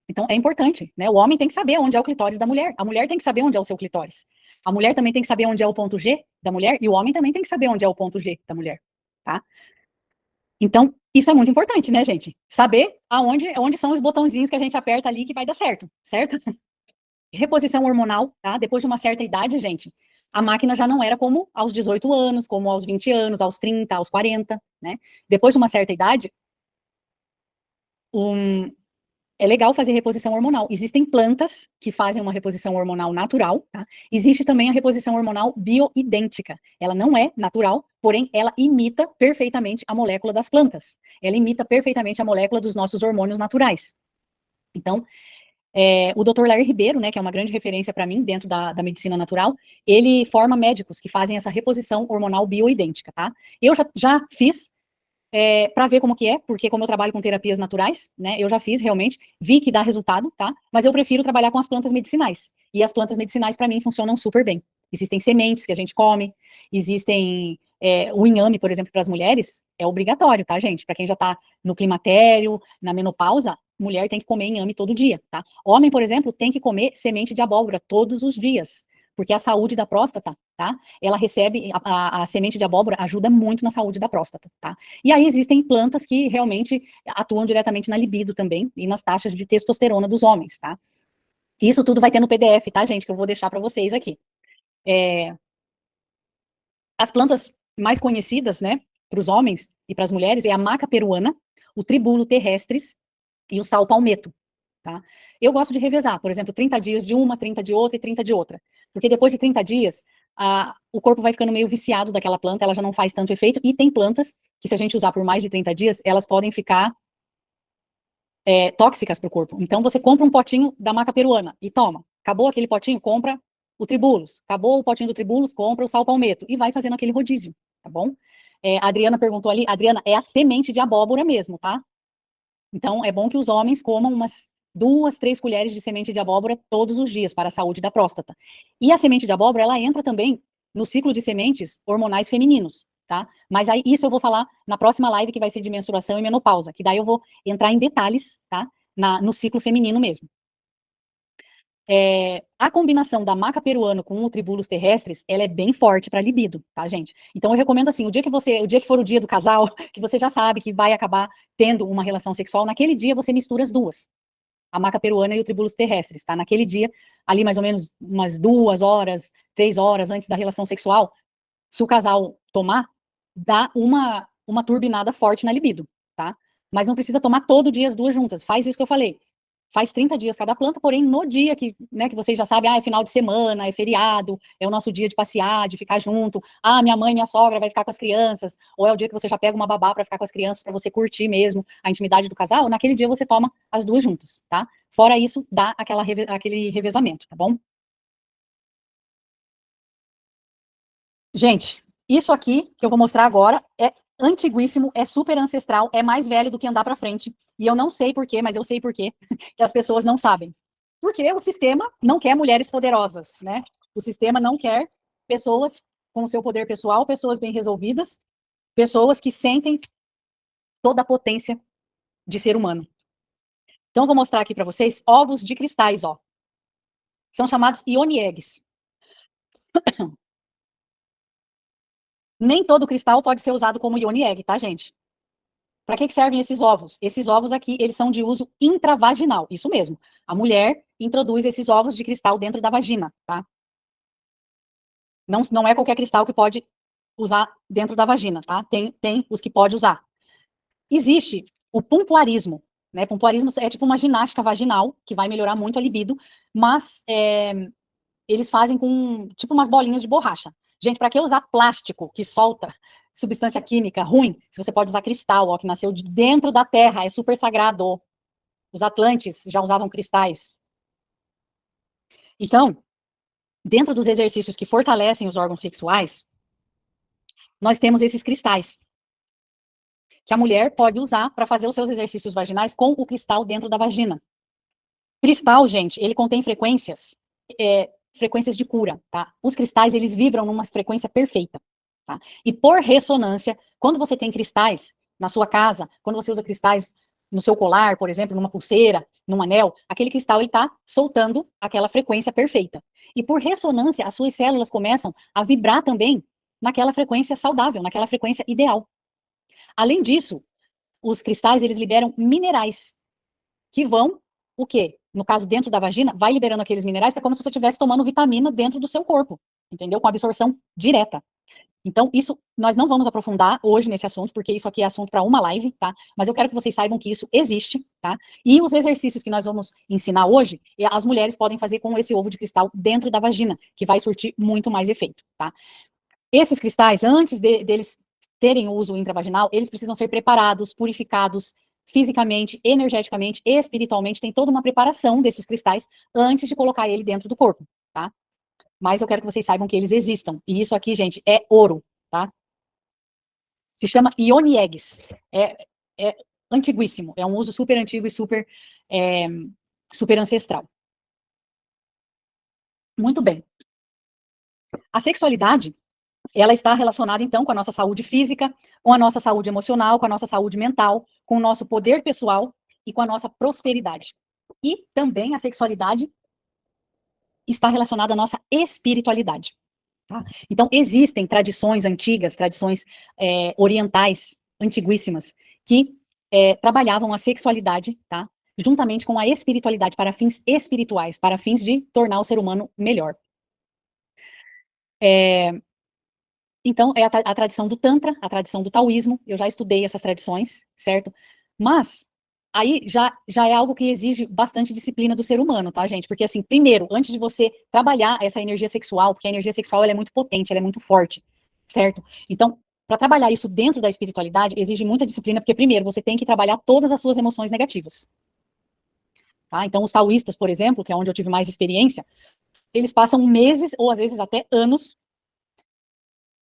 Então, é importante, né? O homem tem que saber onde é o clitóris da mulher. A mulher tem que saber onde é o seu clitóris. A mulher também tem que saber onde é o ponto G da mulher, e o homem também tem que saber onde é o ponto G da mulher, tá? Então, isso é muito importante, né, gente? Saber onde são os botãozinhos que a gente aperta ali que vai dar certo, certo? Reposição hormonal, tá? Depois de uma certa idade, gente, a máquina já não era como aos 18 anos, como aos 20 anos, aos 30, aos 40, né? Depois de uma certa idade, um, é legal fazer reposição hormonal. Existem plantas que fazem uma reposição hormonal natural, tá? Existe também a reposição hormonal bioidêntica. Ela não é natural, porém ela imita perfeitamente a molécula das plantas. Ela imita perfeitamente a molécula dos nossos hormônios naturais. Então, o Dr. Larry Ribeiro, né, que é uma grande referência para mim dentro da medicina natural, ele forma médicos que fazem essa reposição hormonal bioidêntica, tá? Eu já fiz para ver como que é, porque como eu trabalho com terapias naturais, né, eu já fiz realmente, vi que dá resultado, tá? Mas eu prefiro trabalhar com as plantas medicinais. E as plantas medicinais, para mim, funcionam super bem. Existem sementes que a gente come, existem o inhame, por exemplo, para as mulheres, é obrigatório, tá, gente? Para quem já tá no climatério, na menopausa, mulher tem que comer inhame todo dia, tá? Homem, por exemplo, tem que comer semente de abóbora todos os dias, porque a saúde da próstata, tá? Ela recebe, a semente de abóbora ajuda muito na saúde da próstata, tá? E aí existem plantas que realmente atuam diretamente na libido também e nas taxas de testosterona dos homens, tá? Isso tudo vai ter no PDF, tá, gente? Que eu vou deixar para vocês aqui. As plantas mais conhecidas, né, para os homens e para as mulheres é a maca peruana, o tribulo terrestris e o sal palmetto, tá? Eu gosto de revezar, por exemplo, 30 dias de uma, 30 de outra e 30 de outra, porque depois de 30 dias, o corpo vai ficando meio viciado daquela planta, ela já não faz tanto efeito, e tem plantas que se a gente usar por mais de 30 dias, elas podem ficar tóxicas para o corpo. Então você compra um potinho da maca peruana e toma. Acabou aquele potinho, compra o tribulus. Acabou o potinho do tribulus, compra o sal palmetto e vai fazendo aquele rodízio, tá bom? A Adriana perguntou ali, Adriana, é a semente de abóbora mesmo, tá? Então é bom que os homens comam umas 2, 3 colheres de semente de abóbora todos os dias para a saúde da próstata. E a semente de abóbora, ela entra também no ciclo de sementes hormonais femininos, tá? Mas aí isso eu vou falar na próxima live, que vai ser de menstruação e menopausa, que daí eu vou entrar em detalhes, tá? No ciclo feminino mesmo. A combinação da maca peruano com o tribulus terrestres, ela é bem forte para libido, tá, gente? Então eu recomendo assim, o dia que for o dia do casal, que você já sabe que vai acabar tendo uma relação sexual, naquele dia você mistura as duas, a maca peruana e o tribulus terrestris, tá? Naquele dia, ali mais ou menos umas 2 horas, 3 horas antes da relação sexual, se o casal tomar, dá uma turbinada forte na libido, tá? Mas não precisa tomar todo dia as duas juntas. Faz isso que eu falei. Faz 30 dias cada planta, porém no dia que, né, que vocês já sabem, é final de semana, é feriado, é o nosso dia de passear, de ficar junto. Minha mãe, minha sogra vai ficar com as crianças, ou é o dia que você já pega uma babá para ficar com as crianças, para você curtir mesmo a intimidade do casal, naquele dia você toma as duas juntas, tá? Fora isso, dá aquele revezamento, tá bom? Gente, isso aqui que eu vou mostrar agora é antiguíssimo, é super ancestral, é mais velho do que andar para frente. E eu não sei por quê, mas eu sei por quê, que as pessoas não sabem. Porque o sistema não quer mulheres poderosas, né? O sistema não quer pessoas com o seu poder pessoal, pessoas bem resolvidas, pessoas que sentem toda a potência de ser humano. Então, eu vou mostrar aqui para vocês ovos de cristais, ó. São chamados ioni eggs. Nem todo cristal pode ser usado como ioni egg, tá, gente? Para que servem esses ovos? Esses ovos aqui, eles são de uso intravaginal, isso mesmo. A mulher introduz esses ovos de cristal dentro da vagina, tá? Não é qualquer cristal que pode usar dentro da vagina, tá? Tem os que pode usar. Existe o pompoarismo, né? Pompoarismo é tipo uma ginástica vaginal, que vai melhorar muito a libido, mas eles fazem com, tipo, umas bolinhas de borracha. Gente, para que usar plástico que solta substância química ruim, se você pode usar cristal, ó, que nasceu de dentro da terra, é super sagrado. Os atlantes já usavam cristais. Então, dentro dos exercícios que fortalecem os órgãos sexuais, nós temos esses cristais, que a mulher pode usar para fazer os seus exercícios vaginais com o cristal dentro da vagina. Cristal, gente, ele contém frequências de cura, tá? Os cristais, eles vibram numa frequência perfeita, tá? E por ressonância, quando você tem cristais na sua casa, quando você usa cristais no seu colar, por exemplo, numa pulseira, num anel, aquele cristal ele está soltando aquela frequência perfeita. E por ressonância, as suas células começam a vibrar também naquela frequência saudável, naquela frequência ideal. Além disso, os cristais, eles liberam minerais, que vão, o quê? No caso, dentro da vagina, vai liberando aqueles minerais, que é como se você estivesse tomando vitamina dentro do seu corpo, entendeu? Com absorção direta. Então, isso, nós não vamos aprofundar hoje nesse assunto, porque isso aqui é assunto para uma live, tá? Mas eu quero que vocês saibam que isso existe, tá? E os exercícios que nós vamos ensinar hoje, as mulheres podem fazer com esse ovo de cristal dentro da vagina, que vai surtir muito mais efeito, tá? Esses cristais, antes deles terem o uso intravaginal, eles precisam ser preparados, purificados, fisicamente, energeticamente, espiritualmente, tem toda uma preparação desses cristais antes de colocar ele dentro do corpo, tá? Mas eu quero que vocês saibam que eles existam. E isso aqui, gente, é ouro, tá? Se chama Ioni Eggs. É antiguíssimo. É um uso super antigo e super ancestral. Muito bem. A sexualidade, ela está relacionada, então, com a nossa saúde física, com a nossa saúde emocional, com a nossa saúde mental, com o nosso poder pessoal e com a nossa prosperidade. E também a sexualidade está relacionada à nossa espiritualidade. Tá? Então, existem tradições antigas, tradições orientais, antiguíssimas, que trabalhavam a sexualidade, tá? Juntamente com a espiritualidade, para fins espirituais, para fins de tornar o ser humano melhor. Então, é a tradição do Tantra, a tradição do Taoísmo, eu já estudei essas tradições, certo? Mas, aí já é algo que exige bastante disciplina do ser humano, tá, gente? Porque, assim, primeiro, antes de você trabalhar essa energia sexual, porque a energia sexual ela é muito potente, ela é muito forte, certo? Então, para trabalhar isso dentro da espiritualidade, exige muita disciplina, porque, primeiro, você tem que trabalhar todas as suas emoções negativas. Tá? Então, os taoístas, por exemplo, que é onde eu tive mais experiência, eles passam meses, ou às vezes até anos,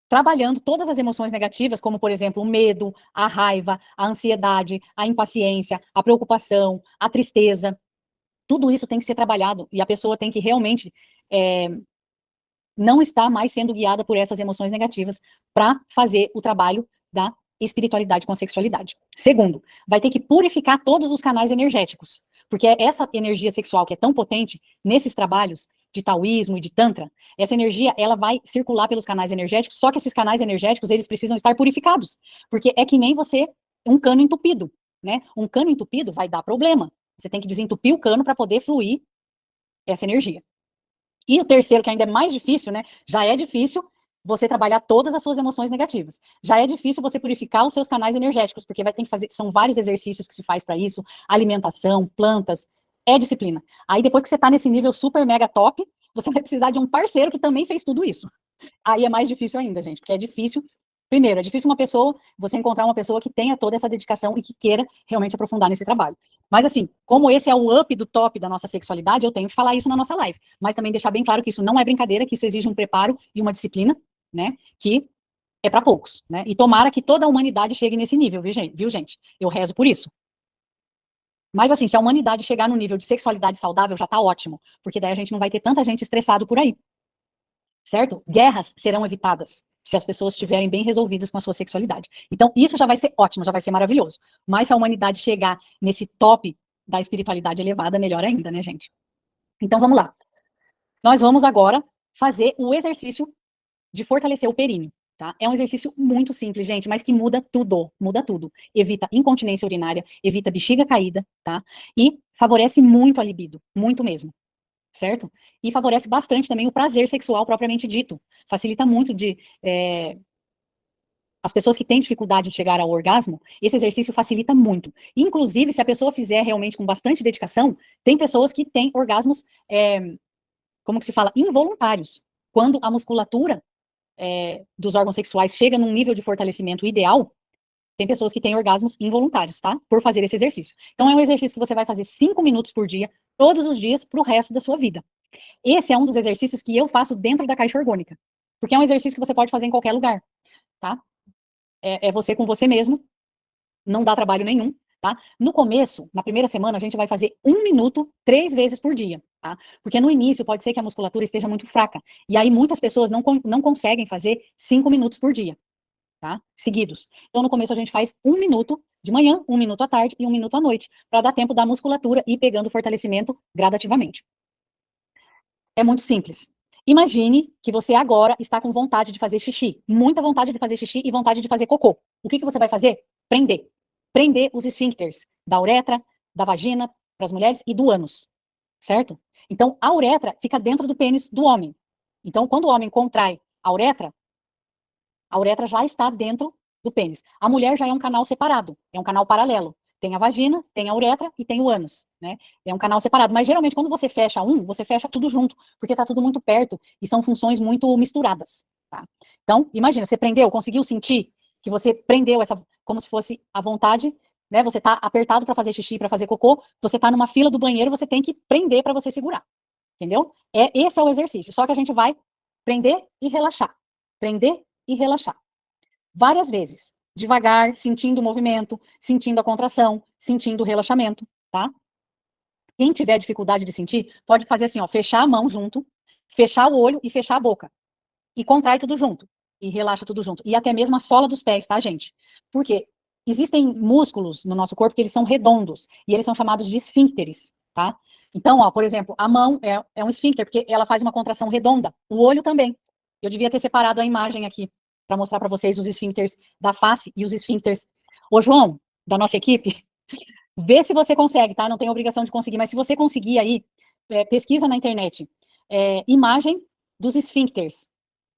trabalhando todas as emoções negativas, como, por exemplo, o medo, a raiva, a ansiedade, a impaciência, a preocupação, a tristeza. Tudo isso tem que ser trabalhado e a pessoa tem que realmente não estar mais sendo guiada por essas emoções negativas para fazer o trabalho da espiritualidade com a sexualidade. Segundo, vai ter que purificar todos os canais energéticos, porque essa energia sexual que é tão potente nesses trabalhos de taoísmo e de tantra, essa energia, ela vai circular pelos canais energéticos, só que esses canais energéticos, eles precisam estar purificados, porque é que nem você, um cano entupido, né? Um cano entupido vai dar problema. Você tem que desentupir o cano para poder fluir essa energia. E o terceiro, que ainda é mais difícil, né? Já é difícil você trabalhar todas as suas emoções negativas. Já é difícil você purificar os seus canais energéticos, porque vai ter que fazer, são vários exercícios que se faz para isso, alimentação, plantas, é disciplina. Aí depois que você tá nesse nível super mega top, você vai precisar de um parceiro que também fez tudo isso. Aí é mais difícil ainda, gente, porque é difícil. Primeiro, é difícil você encontrar uma pessoa que tenha toda essa dedicação e que queira realmente aprofundar nesse trabalho. Mas assim, como esse é o up do top da nossa sexualidade, eu tenho que falar isso na nossa live. Mas também deixar bem claro que isso não é brincadeira, que isso exige um preparo e uma disciplina, né, que é para poucos, né? E tomara que toda a humanidade chegue nesse nível, viu, gente? Eu rezo por isso. Mas assim, se a humanidade chegar no nível de sexualidade saudável, já tá ótimo, porque daí a gente não vai ter tanta gente estressado por aí. Certo? Guerras serão evitadas se as pessoas estiverem bem resolvidas com a sua sexualidade. Então, isso já vai ser ótimo, já vai ser maravilhoso. Mas se a humanidade chegar nesse top da espiritualidade elevada, melhor ainda, né, gente? Então, vamos lá. Nós vamos agora fazer o exercício de fortalecer o períneo, tá? É um exercício muito simples, gente, mas que muda tudo, muda tudo. Evita incontinência urinária, evita bexiga caída, tá? E favorece muito a libido, muito mesmo. Certo? E favorece bastante também o prazer sexual propriamente dito. Facilita muito as pessoas que têm dificuldade de chegar ao orgasmo, esse exercício facilita muito. Inclusive, se a pessoa fizer realmente com bastante dedicação, tem pessoas que têm orgasmos, como que se fala, involuntários. Quando a musculatura dos órgãos sexuais chega num nível de fortalecimento ideal, tem pessoas que têm orgasmos involuntários, tá? Por fazer esse exercício. Então, é um exercício que você vai fazer 5 minutos por dia, todos os dias, para o resto da sua vida. Esse é um dos exercícios que eu faço dentro da caixa orgânica, porque é um exercício que você pode fazer em qualquer lugar, tá? É você com você mesmo, não dá trabalho nenhum, tá? No começo, na primeira semana, a gente vai fazer 1 minuto 3 vezes por dia, tá? Porque no início pode ser que a musculatura esteja muito fraca, e aí muitas pessoas não conseguem fazer 5 minutos por dia, tá? Seguidos. Então, no começo a gente faz 1 minuto de manhã, 1 minuto à tarde e 1 minuto à noite, para dar tempo da musculatura ir pegando fortalecimento gradativamente. É muito simples. Imagine que você agora está com vontade de fazer xixi, muita vontade de fazer xixi e vontade de fazer cocô. O que você vai fazer? Prender. Prender os esfíncteres da uretra, da vagina, para as mulheres, e do ânus, certo? Então, a uretra fica dentro do pênis do homem. Então, quando o homem contrai a uretra já está dentro do pênis. A mulher já é um canal separado, é um canal paralelo. Tem a vagina, tem a uretra e tem o ânus, né? É um canal separado. Mas geralmente quando você fecha um, você fecha tudo junto, porque tá tudo muito perto e são funções muito misturadas, tá? Então, imagina, você prendeu, conseguiu sentir que você prendeu essa, como se fosse a vontade, né? Você tá apertado para fazer xixi, para fazer cocô, você tá numa fila do banheiro, você tem que prender para você segurar, entendeu? Esse é o exercício. Só que a gente vai prender e relaxar, prender e relaxar. Várias vezes. Devagar, sentindo o movimento, sentindo a contração, sentindo o relaxamento, tá? Quem tiver dificuldade de sentir, pode fazer assim, ó, fechar a mão junto, fechar o olho e fechar a boca. E contrai tudo junto. E relaxa tudo junto. E até mesmo a sola dos pés, tá, gente? Porque existem músculos no nosso corpo que eles são redondos. E eles são chamados de esfíncteres, tá? Então, ó, por exemplo, a mão é um esfíncter, porque ela faz uma contração redonda. O olho também. Eu devia ter separado a imagem aqui, para mostrar para vocês os esfíncteres da face e os esfíncteres. Ô, João, da nossa equipe, vê se você consegue, tá? Não tem obrigação de conseguir, mas se você conseguir aí, pesquisa na internet. Imagem dos esfíncteres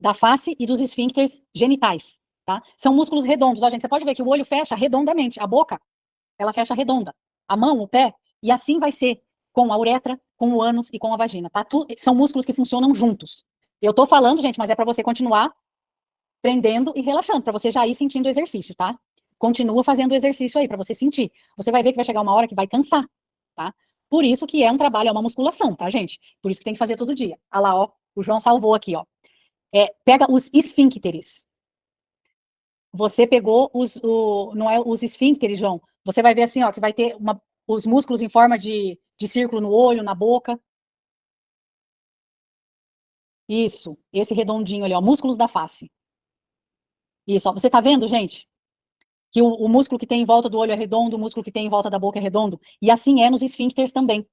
da face e dos esfíncteres genitais, tá? São músculos redondos, ó, gente, você pode ver que o olho fecha redondamente, a boca, ela fecha redonda, a mão, o pé, e assim vai ser com a uretra, com o ânus e com a vagina, tá? São músculos que funcionam juntos. Eu tô falando, gente, mas é para você continuar prendendo e relaxando, para você já ir sentindo o exercício, tá? Continua fazendo o exercício aí, para você sentir. Você vai ver que vai chegar uma hora que vai cansar, tá? Por isso que é um trabalho, é uma musculação, tá, gente? Por isso que tem que fazer todo dia. Ah lá, ó, o João salvou aqui, ó. Pega os esfíncteres. Você pegou não é os esfíncteres, João. Você vai ver assim, ó, que vai ter os músculos em forma de círculo no olho, na boca. Isso, esse redondinho ali, ó, músculos da face. Isso, ó, você tá vendo, gente? Que o músculo que tem em volta do olho é redondo, o músculo que tem em volta da boca é redondo. E assim é nos esfíncteres também.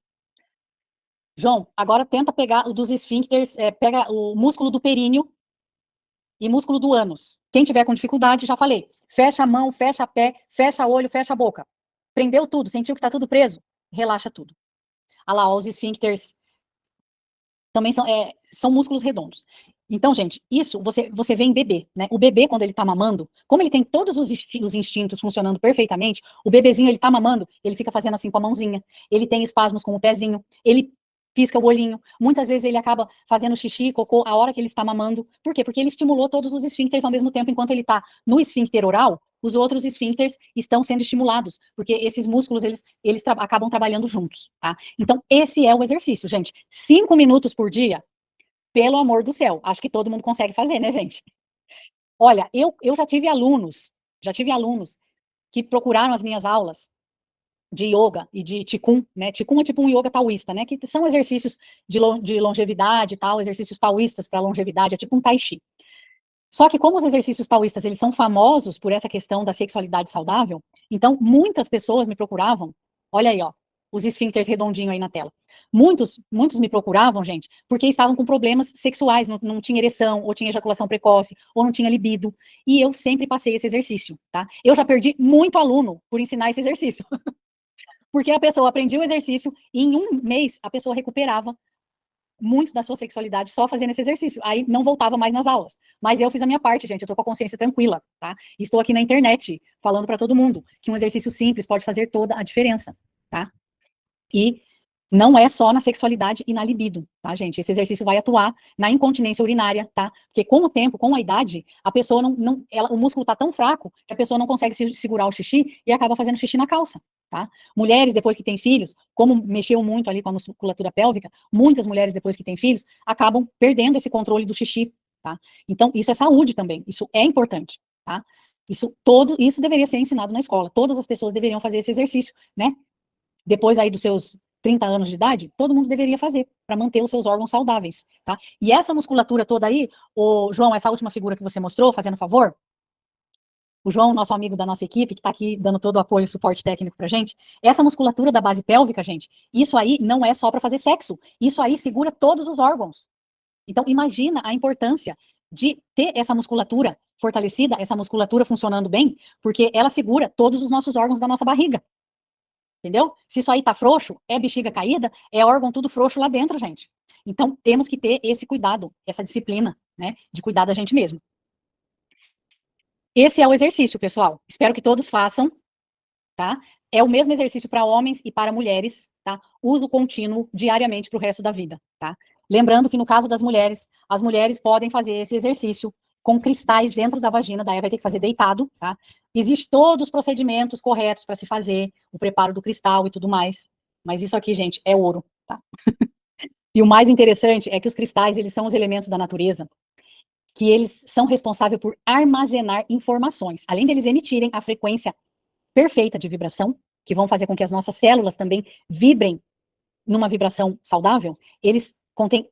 João, agora tenta pegar o dos esfíncteres, pega o músculo do períneo e músculo do ânus. Quem tiver com dificuldade, já falei. Fecha a mão, fecha pé, fecha olho, fecha a boca. Prendeu tudo, sentiu que tá tudo preso? Relaxa tudo. Olha lá, ó, os esfíncteres também são músculos redondos. Então, gente, isso você vê em bebê, né? O bebê, quando ele tá mamando, como ele tem todos os instintos funcionando perfeitamente, o bebezinho, ele tá mamando, ele fica fazendo assim com a mãozinha, ele tem espasmos com o pezinho, ele pisca o olhinho, muitas vezes ele acaba fazendo xixi, cocô, a hora que ele está mamando. Por quê? Porque ele estimulou todos os esfíncteres ao mesmo tempo, enquanto ele tá no esfíncter oral, os outros esfíncteres estão sendo estimulados, porque esses músculos, eles acabam trabalhando juntos, tá? Então, esse é o exercício, gente. 5 minutos por dia, pelo amor do céu. Acho que todo mundo consegue fazer, né, gente? Olha, eu já tive alunos que procuraram as minhas aulas de yoga e de Qigong, né? Qigong é tipo um yoga taoísta, né? Que são exercícios de longevidade e tal, exercícios taoístas para longevidade, é tipo um tai chi. Só que como os exercícios taoístas, eles são famosos por essa questão da sexualidade saudável, então muitas pessoas me procuravam, olha aí, ó, os esfíncteres redondinho aí na tela. Muitos me procuravam, gente, porque estavam com problemas sexuais, não tinha ereção, ou tinha ejaculação precoce, ou não tinha libido, e eu sempre passei esse exercício, tá? Eu já perdi muito aluno por ensinar esse exercício, porque a pessoa aprendia o exercício e em um mês a pessoa recuperava muito da sua sexualidade só fazendo esse exercício. Aí não voltava mais nas aulas. Mas eu fiz a minha parte, gente. Eu tô com a consciência tranquila, tá? Estou aqui na internet falando para todo mundo que um exercício simples pode fazer toda a diferença, tá? E não é só na sexualidade e na libido, tá, gente? Esse exercício vai atuar na incontinência urinária, tá? Porque com o tempo, com a idade, a pessoa o músculo tá tão fraco que a pessoa não consegue segurar o xixi e acaba fazendo xixi na calça, tá? Mulheres, depois que têm filhos, como mexeu muito ali com a musculatura pélvica, muitas mulheres, depois que têm filhos, acabam perdendo esse controle do xixi, tá? Então, isso é saúde também, isso é importante, tá? Isso deveria ser ensinado na escola. Todas as pessoas deveriam fazer esse exercício, né? Depois aí dos seus 30 anos de idade, todo mundo deveria fazer, para manter os seus órgãos saudáveis, tá? E essa musculatura toda aí, João, essa última figura que você mostrou, fazendo favor, o João, nosso amigo da nossa equipe, que está aqui dando todo o apoio e suporte técnico pra gente, essa musculatura da base pélvica, gente, isso aí não é só para fazer sexo, isso aí segura todos os órgãos. Então, imagina a importância de ter essa musculatura fortalecida, essa musculatura funcionando bem, porque ela segura todos os nossos órgãos da nossa barriga. Entendeu? Se isso aí tá frouxo, é bexiga caída, é órgão tudo frouxo lá dentro, gente. Então, temos que ter esse cuidado, essa disciplina, né, de cuidar da gente mesmo. Esse é o exercício, pessoal. Espero que todos façam, tá? É o mesmo exercício para homens e para mulheres, tá? Uso contínuo diariamente para o resto da vida, tá? Lembrando que no caso das mulheres, as mulheres podem fazer esse exercício com cristais dentro da vagina, daí vai ter que fazer deitado, tá? Existem todos os procedimentos corretos para se fazer, o preparo do cristal e tudo mais, mas isso aqui, gente, é ouro, tá? E o mais interessante é que os cristais, eles são os elementos da natureza que eles são responsáveis por armazenar informações, além deles emitirem a frequência perfeita de vibração, que vão fazer com que as nossas células também vibrem numa vibração saudável, eles contêm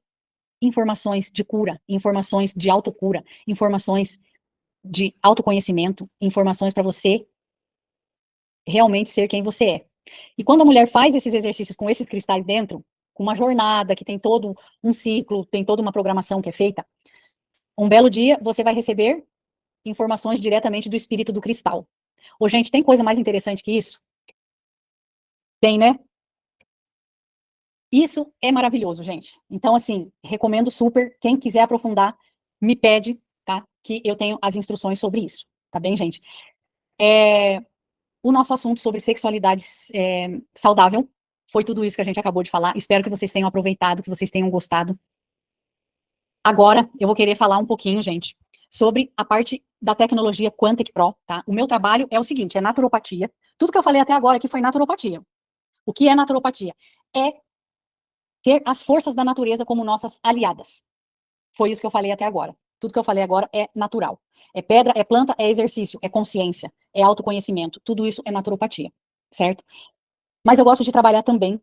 informações de cura, informações de autocura, informações de autoconhecimento, informações para você realmente ser quem você é. E quando a mulher faz esses exercícios com esses cristais dentro, com uma jornada que tem todo um ciclo, tem toda uma programação que é feita, um belo dia você vai receber informações diretamente do espírito do cristal. Ô, gente, tem coisa mais interessante que isso? Tem, né? Isso é maravilhoso, gente. Então, assim, recomendo super. Quem quiser aprofundar, me pede, tá? Que eu tenho as instruções sobre isso. Tá bem, gente? O nosso assunto sobre sexualidade saudável foi tudo isso que a gente acabou de falar. Espero que vocês tenham aproveitado, que vocês tenham gostado. Agora, eu vou querer falar um pouquinho, gente, sobre a parte da tecnologia Quantic Pro, tá? O meu trabalho é o seguinte, é naturopatia. Tudo que eu falei até agora aqui foi naturopatia. O que é naturopatia? É ter as forças da natureza como nossas aliadas. Foi isso que eu falei até agora. Tudo que eu falei agora é natural. É pedra, é planta, é exercício, é consciência, é autoconhecimento. Tudo isso é naturopatia, certo? Mas eu gosto de trabalhar também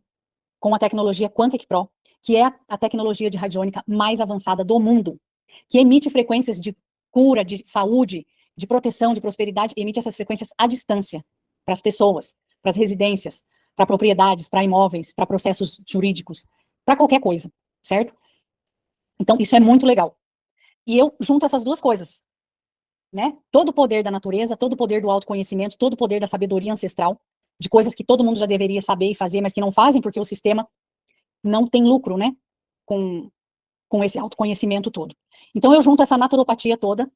com a tecnologia Quantic Pro, que é a tecnologia de radiônica mais avançada do mundo, que emite frequências de cura, de saúde, de proteção, de prosperidade, emite essas frequências à distância para as pessoas, para as residências, para propriedades, para imóveis, para processos jurídicos, para qualquer coisa, certo? Então, isso é muito legal. E eu junto essas duas coisas, né? Todo o poder da natureza, todo o poder do autoconhecimento, todo o poder da sabedoria ancestral, de coisas que todo mundo já deveria saber e fazer, mas que não fazem porque o sistema não tem lucro, né? Com esse autoconhecimento todo. Então, eu junto essa naturopatia toda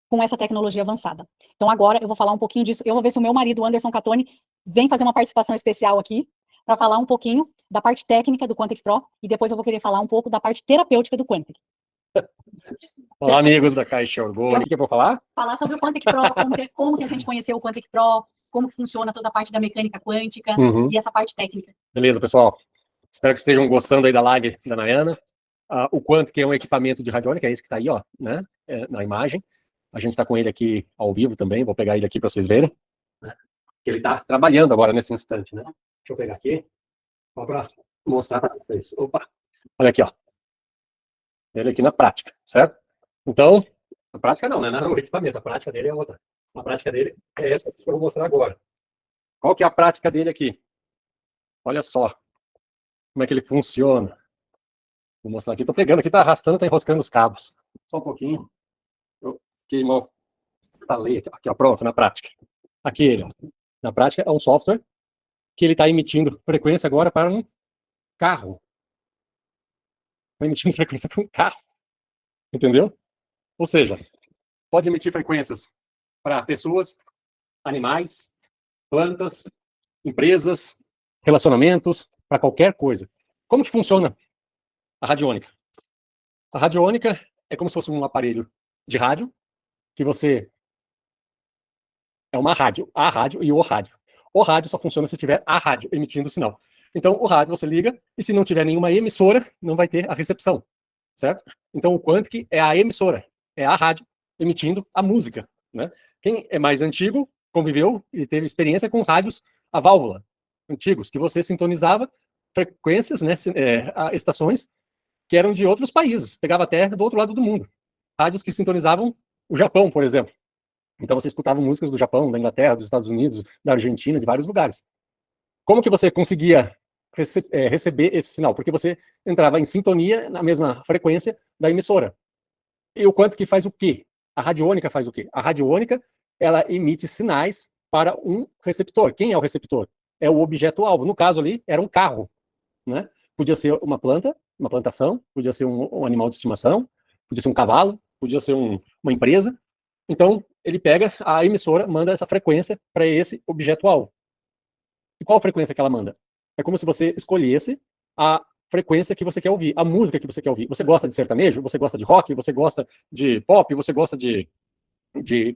com essa tecnologia avançada. Então, agora eu vou falar um pouquinho disso. Eu vou ver se o meu marido, Anderson Catoni, vem fazer uma participação especial aqui, para falar um pouquinho da parte técnica do Quantic Pro, e depois eu vou querer falar um pouco da parte terapêutica do Quantic. Olá, amigos da Caixa Orgulho. O que eu vou falar? Falar sobre o Quantic Pro, como que a gente conheceu o Quantic Pro, como que funciona toda a parte da mecânica quântica e essa parte técnica. Beleza, pessoal. Espero que estejam gostando aí da live da Nayana. O Quantic é um equipamento de radiônica, é esse que está aí, ó, né, na imagem. A gente está com ele aqui ao vivo também, vou pegar ele aqui para vocês verem. Ele está trabalhando agora nesse instante, né? Deixa eu pegar aqui, só para mostrar para vocês. Opa! Olha aqui, ó. Ele aqui na prática, certo? Então, a prática não, né? Não é o equipamento, a prática dele é outra. A prática dele é essa que eu vou mostrar agora. Qual que é a prática dele aqui? Olha só como é que ele funciona. Vou mostrar aqui. Tô pegando aqui, tá arrastando, tá enroscando os cabos. Só um pouquinho. Eu queimou. Instalei aqui, ó, pronto, na prática. Aqui ele, ó. Na prática é um software que ele está emitindo frequência agora para um carro. Está emitindo frequência para um carro. Entendeu? Ou seja, pode emitir frequências para pessoas, animais, plantas, empresas, relacionamentos, para qualquer coisa. Como que funciona a radiônica? A radiônica é como se fosse um aparelho de rádio, que você... É uma rádio, a rádio e o rádio. O rádio só funciona se tiver a rádio emitindo o sinal. Então, o rádio você liga, e se não tiver nenhuma emissora, não vai ter a recepção, certo? Então, o Quantic é a emissora, é a rádio emitindo a música, né? Quem é mais antigo conviveu e teve experiência com rádios a válvula, antigos, que você sintonizava frequências, né, estações que eram de outros países, pegava até do outro lado do mundo. Rádios que sintonizavam o Japão, por exemplo. Então você escutava músicas do Japão, da Inglaterra, dos Estados Unidos, da Argentina, de vários lugares. Como que você conseguia receber esse sinal? Porque você entrava em sintonia na mesma frequência da emissora. E o quanto que faz o quê? A radiônica faz o quê? A radiônica, ela emite sinais para um receptor. Quem é o receptor? É o objeto-alvo. No caso ali, era um carro, né? Podia ser uma planta, uma plantação, podia ser um animal de estimação, podia ser um cavalo, podia ser uma empresa. Então, ele pega, a emissora manda essa frequência para esse objeto-alvo. E qual frequência que ela manda? É como se você escolhesse a frequência que você quer ouvir, a música que você quer ouvir. Você gosta de sertanejo? Você gosta de rock? Você gosta de pop? Você gosta de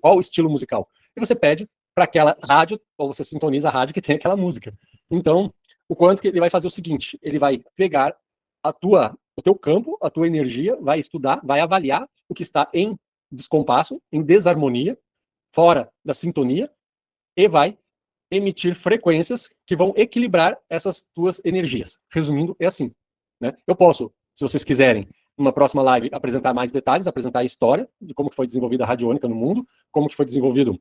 qual estilo musical? E você pede para aquela rádio, ou você sintoniza a rádio que tem aquela música. Então, o quanto que ele vai fazer o seguinte, ele vai pegar o teu campo, a tua energia, vai estudar, vai avaliar o que está em descompasso, em desarmonia, fora da sintonia, e vai emitir frequências que vão equilibrar essas tuas energias. Resumindo, é assim, né? Eu posso, se vocês quiserem, numa próxima live, apresentar mais detalhes, apresentar a história de como que foi desenvolvida a radiônica no mundo, como que foi desenvolvido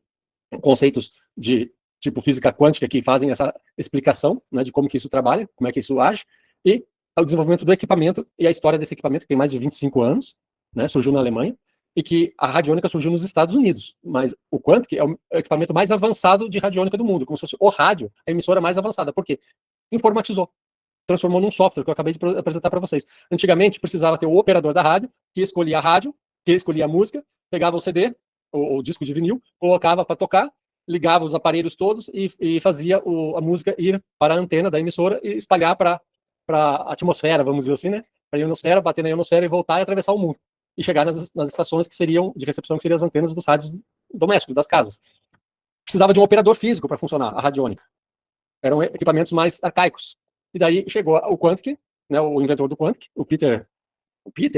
conceitos de tipo física quântica que fazem essa explicação, né, de como que isso trabalha, como é que isso age, e o desenvolvimento do equipamento e a história desse equipamento, que tem mais de 25 anos, né, surgiu na Alemanha, e que a radiônica surgiu nos Estados Unidos, mas o Quantic é o equipamento mais avançado de radiônica do mundo, como se fosse o rádio, a emissora mais avançada. Por quê? Informatizou, transformou num software que eu acabei de apresentar para vocês. Antigamente, precisava ter o operador da rádio, que escolhia a rádio, que escolhia a música, pegava o CD, o disco de vinil, colocava para tocar, ligava os aparelhos todos e fazia a música ir para a antena da emissora e espalhar para a atmosfera, vamos dizer assim, né? Para a ionosfera, bater na ionosfera e voltar e atravessar o mundo. E chegar nas estações que seriam de recepção, que seriam as antenas dos rádios domésticos, das casas. Precisava de um operador físico para funcionar a radiônica. Eram equipamentos mais arcaicos. E daí chegou o Quantic, né, o inventor do Quantic, o Peter,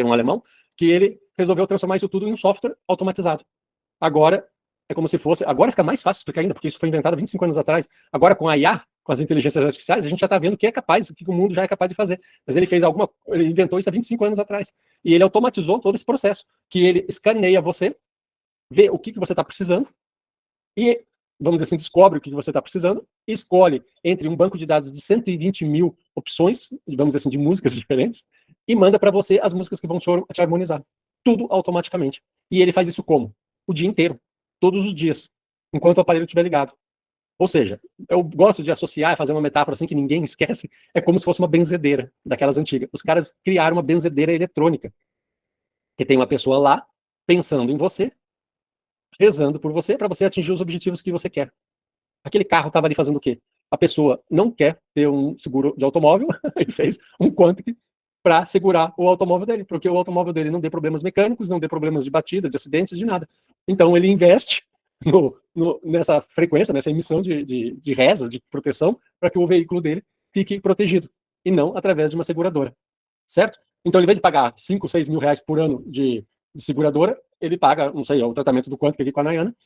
um alemão, que ele resolveu transformar isso tudo em um software automatizado. Agora, é como se fosse... Agora fica mais fácil explicar ainda, porque isso foi inventado há 25 anos atrás. Agora, com a IA, com as inteligências artificiais, a gente já está vendo o que é capaz, o que o mundo já é capaz de fazer. Mas ele inventou isso há 25 anos atrás. E ele automatizou todo esse processo, que ele escaneia você, vê o que você está precisando, e, vamos dizer assim, descobre o que você está precisando, escolhe entre um banco de dados de 120 mil opções, vamos dizer assim, de músicas diferentes, e manda para você as músicas que vão te harmonizar. Tudo automaticamente. E ele faz isso como? O dia inteiro. Todos os dias. Enquanto o aparelho estiver ligado. Ou seja, eu gosto de associar, fazer uma metáfora assim que ninguém esquece, é como se fosse uma benzedeira, daquelas antigas. Os caras criaram uma benzedeira eletrônica, que tem uma pessoa lá, pensando em você, rezando por você, para você atingir os objetivos que você quer. Aquele carro estava ali fazendo o quê? A pessoa não quer ter um seguro de automóvel, ele fez um Quantic para segurar o automóvel dele, porque o automóvel dele não dê problemas mecânicos, não dê problemas de batida, de acidentes, de nada. Então ele investe nessa frequência, nessa emissão de rezas, de proteção, para que o veículo dele fique protegido, e não através de uma seguradora, certo? Então, ao invés de pagar 5, 6 mil reais por ano de seguradora, ele paga, não sei, o tratamento do Quantic aqui com a Nayana,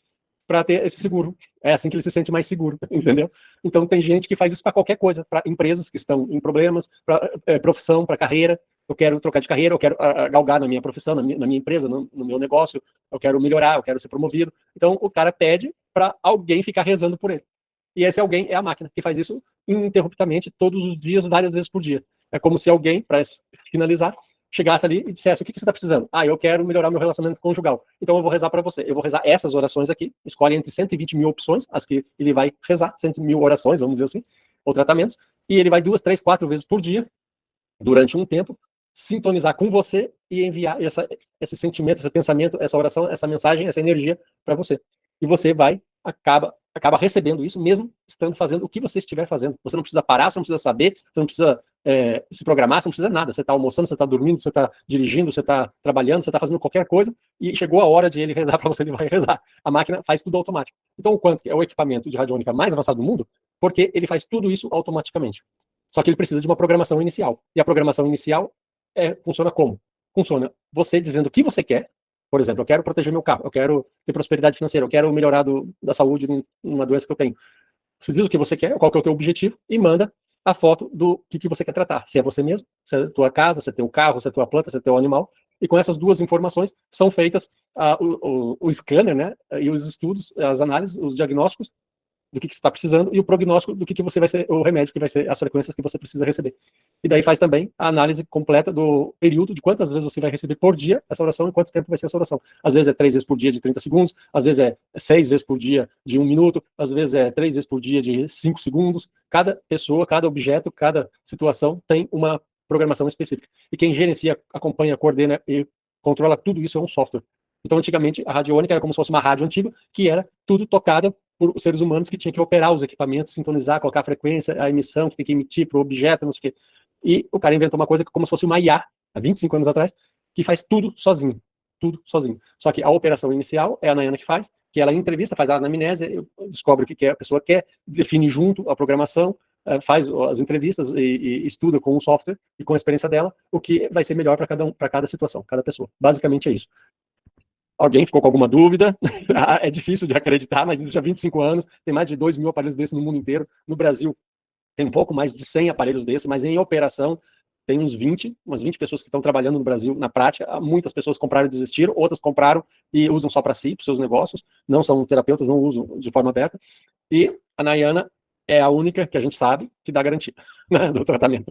para ter esse seguro. É assim que ele se sente mais seguro, entendeu? Então, tem gente que faz isso para qualquer coisa, para empresas que estão em problemas, para profissão, para carreira. Eu quero trocar de carreira, eu quero galgar na minha profissão, na minha empresa, no meu negócio, eu quero melhorar, eu quero ser promovido. Então, o cara pede para alguém ficar rezando por ele. E esse alguém é a máquina, que faz isso ininterruptamente, todos os dias, várias vezes por dia. É como se alguém, para finalizar, chegasse ali e dissesse, o que você está precisando? Ah, eu quero melhorar meu relacionamento conjugal. Então eu vou rezar para você. Eu vou rezar essas orações aqui, escolhe entre 120 mil opções, as que ele vai rezar, 100 mil orações, vamos dizer assim, ou tratamentos, e ele vai 2, 3, 4 vezes por dia, durante um tempo, sintonizar com você e enviar esse sentimento, esse pensamento, essa oração, essa mensagem, essa energia para você. E você acaba recebendo isso, mesmo estando fazendo o que você estiver fazendo. Você não precisa parar, você não precisa saber, você não precisa se programar, você não precisa nada. Você está almoçando, você está dormindo, você está dirigindo, você está trabalhando, você está fazendo qualquer coisa, e chegou a hora de ele rezar para você, ele vai rezar. A máquina faz tudo automático. Então o Quantic é o equipamento de radiônica mais avançado do mundo, porque ele faz tudo isso automaticamente. Só que ele precisa de uma programação inicial. E a programação inicial funciona como? Funciona você dizendo o que você quer. Por exemplo, eu quero proteger meu carro, eu quero ter prosperidade financeira, eu quero melhorar da saúde numa doença que eu tenho. Você diz o que você quer, qual que é o teu objetivo, e manda a foto do que você quer tratar. Se é você mesmo, se é a tua casa, se é teu carro, se é tua planta, se é teu animal, E com essas duas informações são feitas o scanner, né, e os estudos, as análises, os diagnósticos do que você está precisando e o prognóstico do que você vai ser, o remédio que vai ser, as frequências que você precisa receber. E daí faz também a análise completa do período, de quantas vezes você vai receber por dia essa oração e quanto tempo vai ser essa oração. Às vezes é 3 vezes por dia de 30 segundos, às vezes é 6 vezes por dia de 1 minuto, às vezes é 3 vezes por dia de 5 segundos. Cada pessoa, cada objeto, cada situação tem uma programação específica. E quem gerencia, acompanha, coordena e controla tudo isso é um software. Então, antigamente, a radiônica era como se fosse uma rádio antiga, que era tudo tocada por seres humanos que tinham que operar os equipamentos, sintonizar, colocar a frequência, a emissão que tem que emitir para o objeto, não sei o quê. E o cara inventou uma coisa como se fosse uma IA, há 25 anos atrás, que faz tudo sozinho. Tudo sozinho. Só que a operação inicial é a Nayana que faz, que ela entrevista, faz a anamnese, descobre o que a pessoa quer, define junto a programação, faz as entrevistas e estuda com o software e com a experiência dela o que vai ser melhor para cada situação, cada pessoa. Basicamente é isso. Alguém ficou com alguma dúvida? É difícil de acreditar, mas já há 25 anos, tem mais de 2 mil aparelhos desses no mundo inteiro. No Brasil, tem um pouco mais de 100 aparelhos desses, mas em operação tem umas 20 pessoas que estão trabalhando no Brasil na prática. Muitas pessoas compraram e desistiram, outras compraram e usam só para si, para seus negócios. Não são terapeutas, não usam de forma aberta. E a Nayana é a única que a gente sabe que dá garantia, né, do tratamento.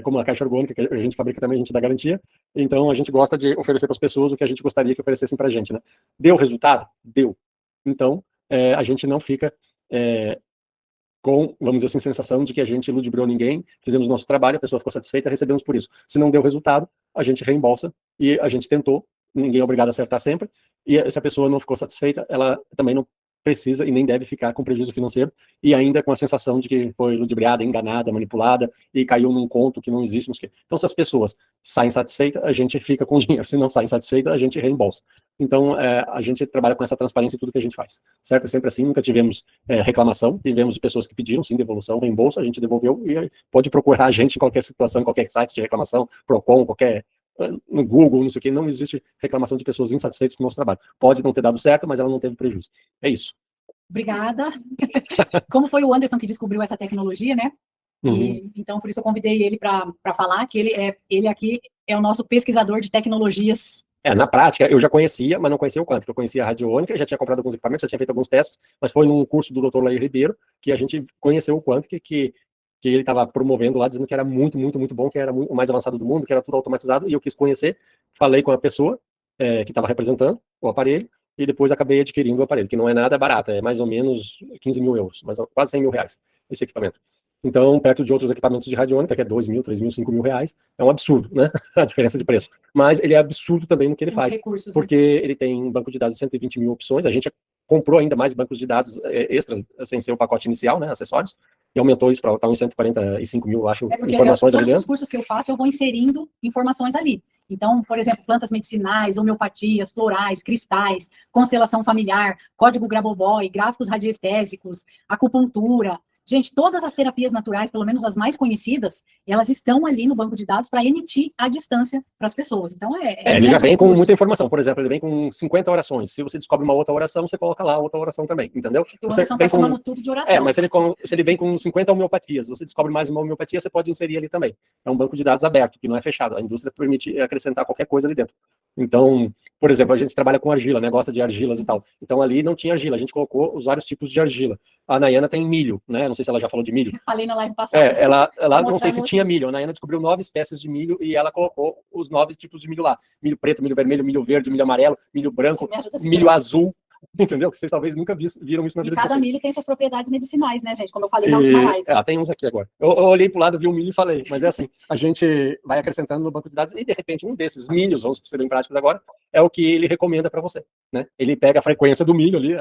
Como a caixa orgânica, que a gente fabrica também, a gente dá garantia. Então, a gente gosta de oferecer para as pessoas o que a gente gostaria que oferecessem para a gente. Né? Deu resultado? Deu. Então, a gente não fica com, vamos dizer assim, sensação de que a gente ludibriou ninguém, fizemos o nosso trabalho, a pessoa ficou satisfeita, recebemos por isso. Se não deu resultado, a gente reembolsa e a gente tentou, ninguém é obrigado a acertar sempre, e se a pessoa não ficou satisfeita, ela também não precisa e nem deve ficar com prejuízo financeiro e ainda com a sensação de que foi ludibriada, enganada, manipulada e caiu num conto que não existe. Não sei o quê. Então, se as pessoas saem satisfeitas, a gente fica com o dinheiro. Se não saem satisfeitas, a gente reembolsa. Então, a gente trabalha com essa transparência em tudo que a gente faz. Certo? É sempre assim, nunca tivemos reclamação, tivemos pessoas que pediram, sim, devolução, reembolso, a gente devolveu e pode procurar a gente em qualquer situação, em qualquer site de reclamação, Procon, qualquer no Google, não sei o que, não existe reclamação de pessoas insatisfeitas com o nosso trabalho. Pode não ter dado certo, mas ela não teve prejuízo. É isso. Obrigada. Como foi o Anderson que descobriu essa tecnologia, né? E, então, por isso eu convidei ele para falar que ele aqui é o nosso pesquisador de tecnologias. Na prática, eu já conhecia, mas não conhecia o quanto. Eu conhecia a radiônica, já tinha comprado alguns equipamentos, já tinha feito alguns testes, mas foi num curso do Dr. Lair Ribeiro que a gente conheceu o quanto que ele estava promovendo lá, dizendo que era muito, muito, muito bom, que era o mais avançado do mundo, que era tudo automatizado, e eu quis conhecer, falei com a pessoa que estava representando o aparelho, e depois acabei adquirindo o aparelho, que não é nada barato, é mais ou menos 15 mil euros, quase 100 mil reais, esse equipamento. Então, perto de outros equipamentos de radiônica, que é 2 mil, 3 mil, 5 mil reais, é um absurdo, né, a diferença de preço. Mas ele é absurdo também no que ele faz, recursos, porque ele tem um banco de dados de 120 mil opções, a gente comprou ainda mais bancos de dados extras, sem ser o pacote inicial, né, acessórios, e aumentou isso para estar uns 145 mil, acho, informações ali dentro. Todos os cursos que eu faço, eu vou inserindo informações ali. Então, por exemplo, plantas medicinais, homeopatias, florais, cristais, constelação familiar, código Grabovoi, gráficos radiestésicos, acupuntura. Gente, todas as terapias naturais, pelo menos as mais conhecidas, elas estão ali no banco de dados para emitir à distância para as pessoas. Então, ele já vem com muita informação. Por exemplo, ele vem com 50 orações. Se você descobre uma outra oração, você coloca lá outra oração também, entendeu? Você está chamando tudo de oração. Mas se ele vem com 50 homeopatias, você descobre mais uma homeopatia, você pode inserir ali também. É um banco de dados aberto, que não é fechado. A indústria permite acrescentar qualquer coisa ali dentro. Então, por exemplo, a gente trabalha com argila, né? Gosta de argilas e tal. Então, ali não tinha argila, a gente colocou os vários tipos de argila. A Nayana tem milho, né? Não sei se ela já falou de milho. Falei na live passada. Ela não sei se tinha milho. A Nayana descobriu 9 espécies de milho e ela colocou os 9 tipos de milho lá. Milho preto, milho vermelho, milho verde, milho amarelo, milho branco, milho azul. Entendeu? Vocês talvez nunca viram isso na vida de vocês. Cada milho tem suas propriedades medicinais, né, gente? Como eu falei na última live. Tem uns aqui agora. Eu olhei pro lado, vi um milho e falei, mas é assim, a gente vai acrescentando no banco de dados e, de repente, um desses milhos, vamos ser bem práticos agora, é o que ele recomenda para você, né? Ele pega a frequência do milho ali,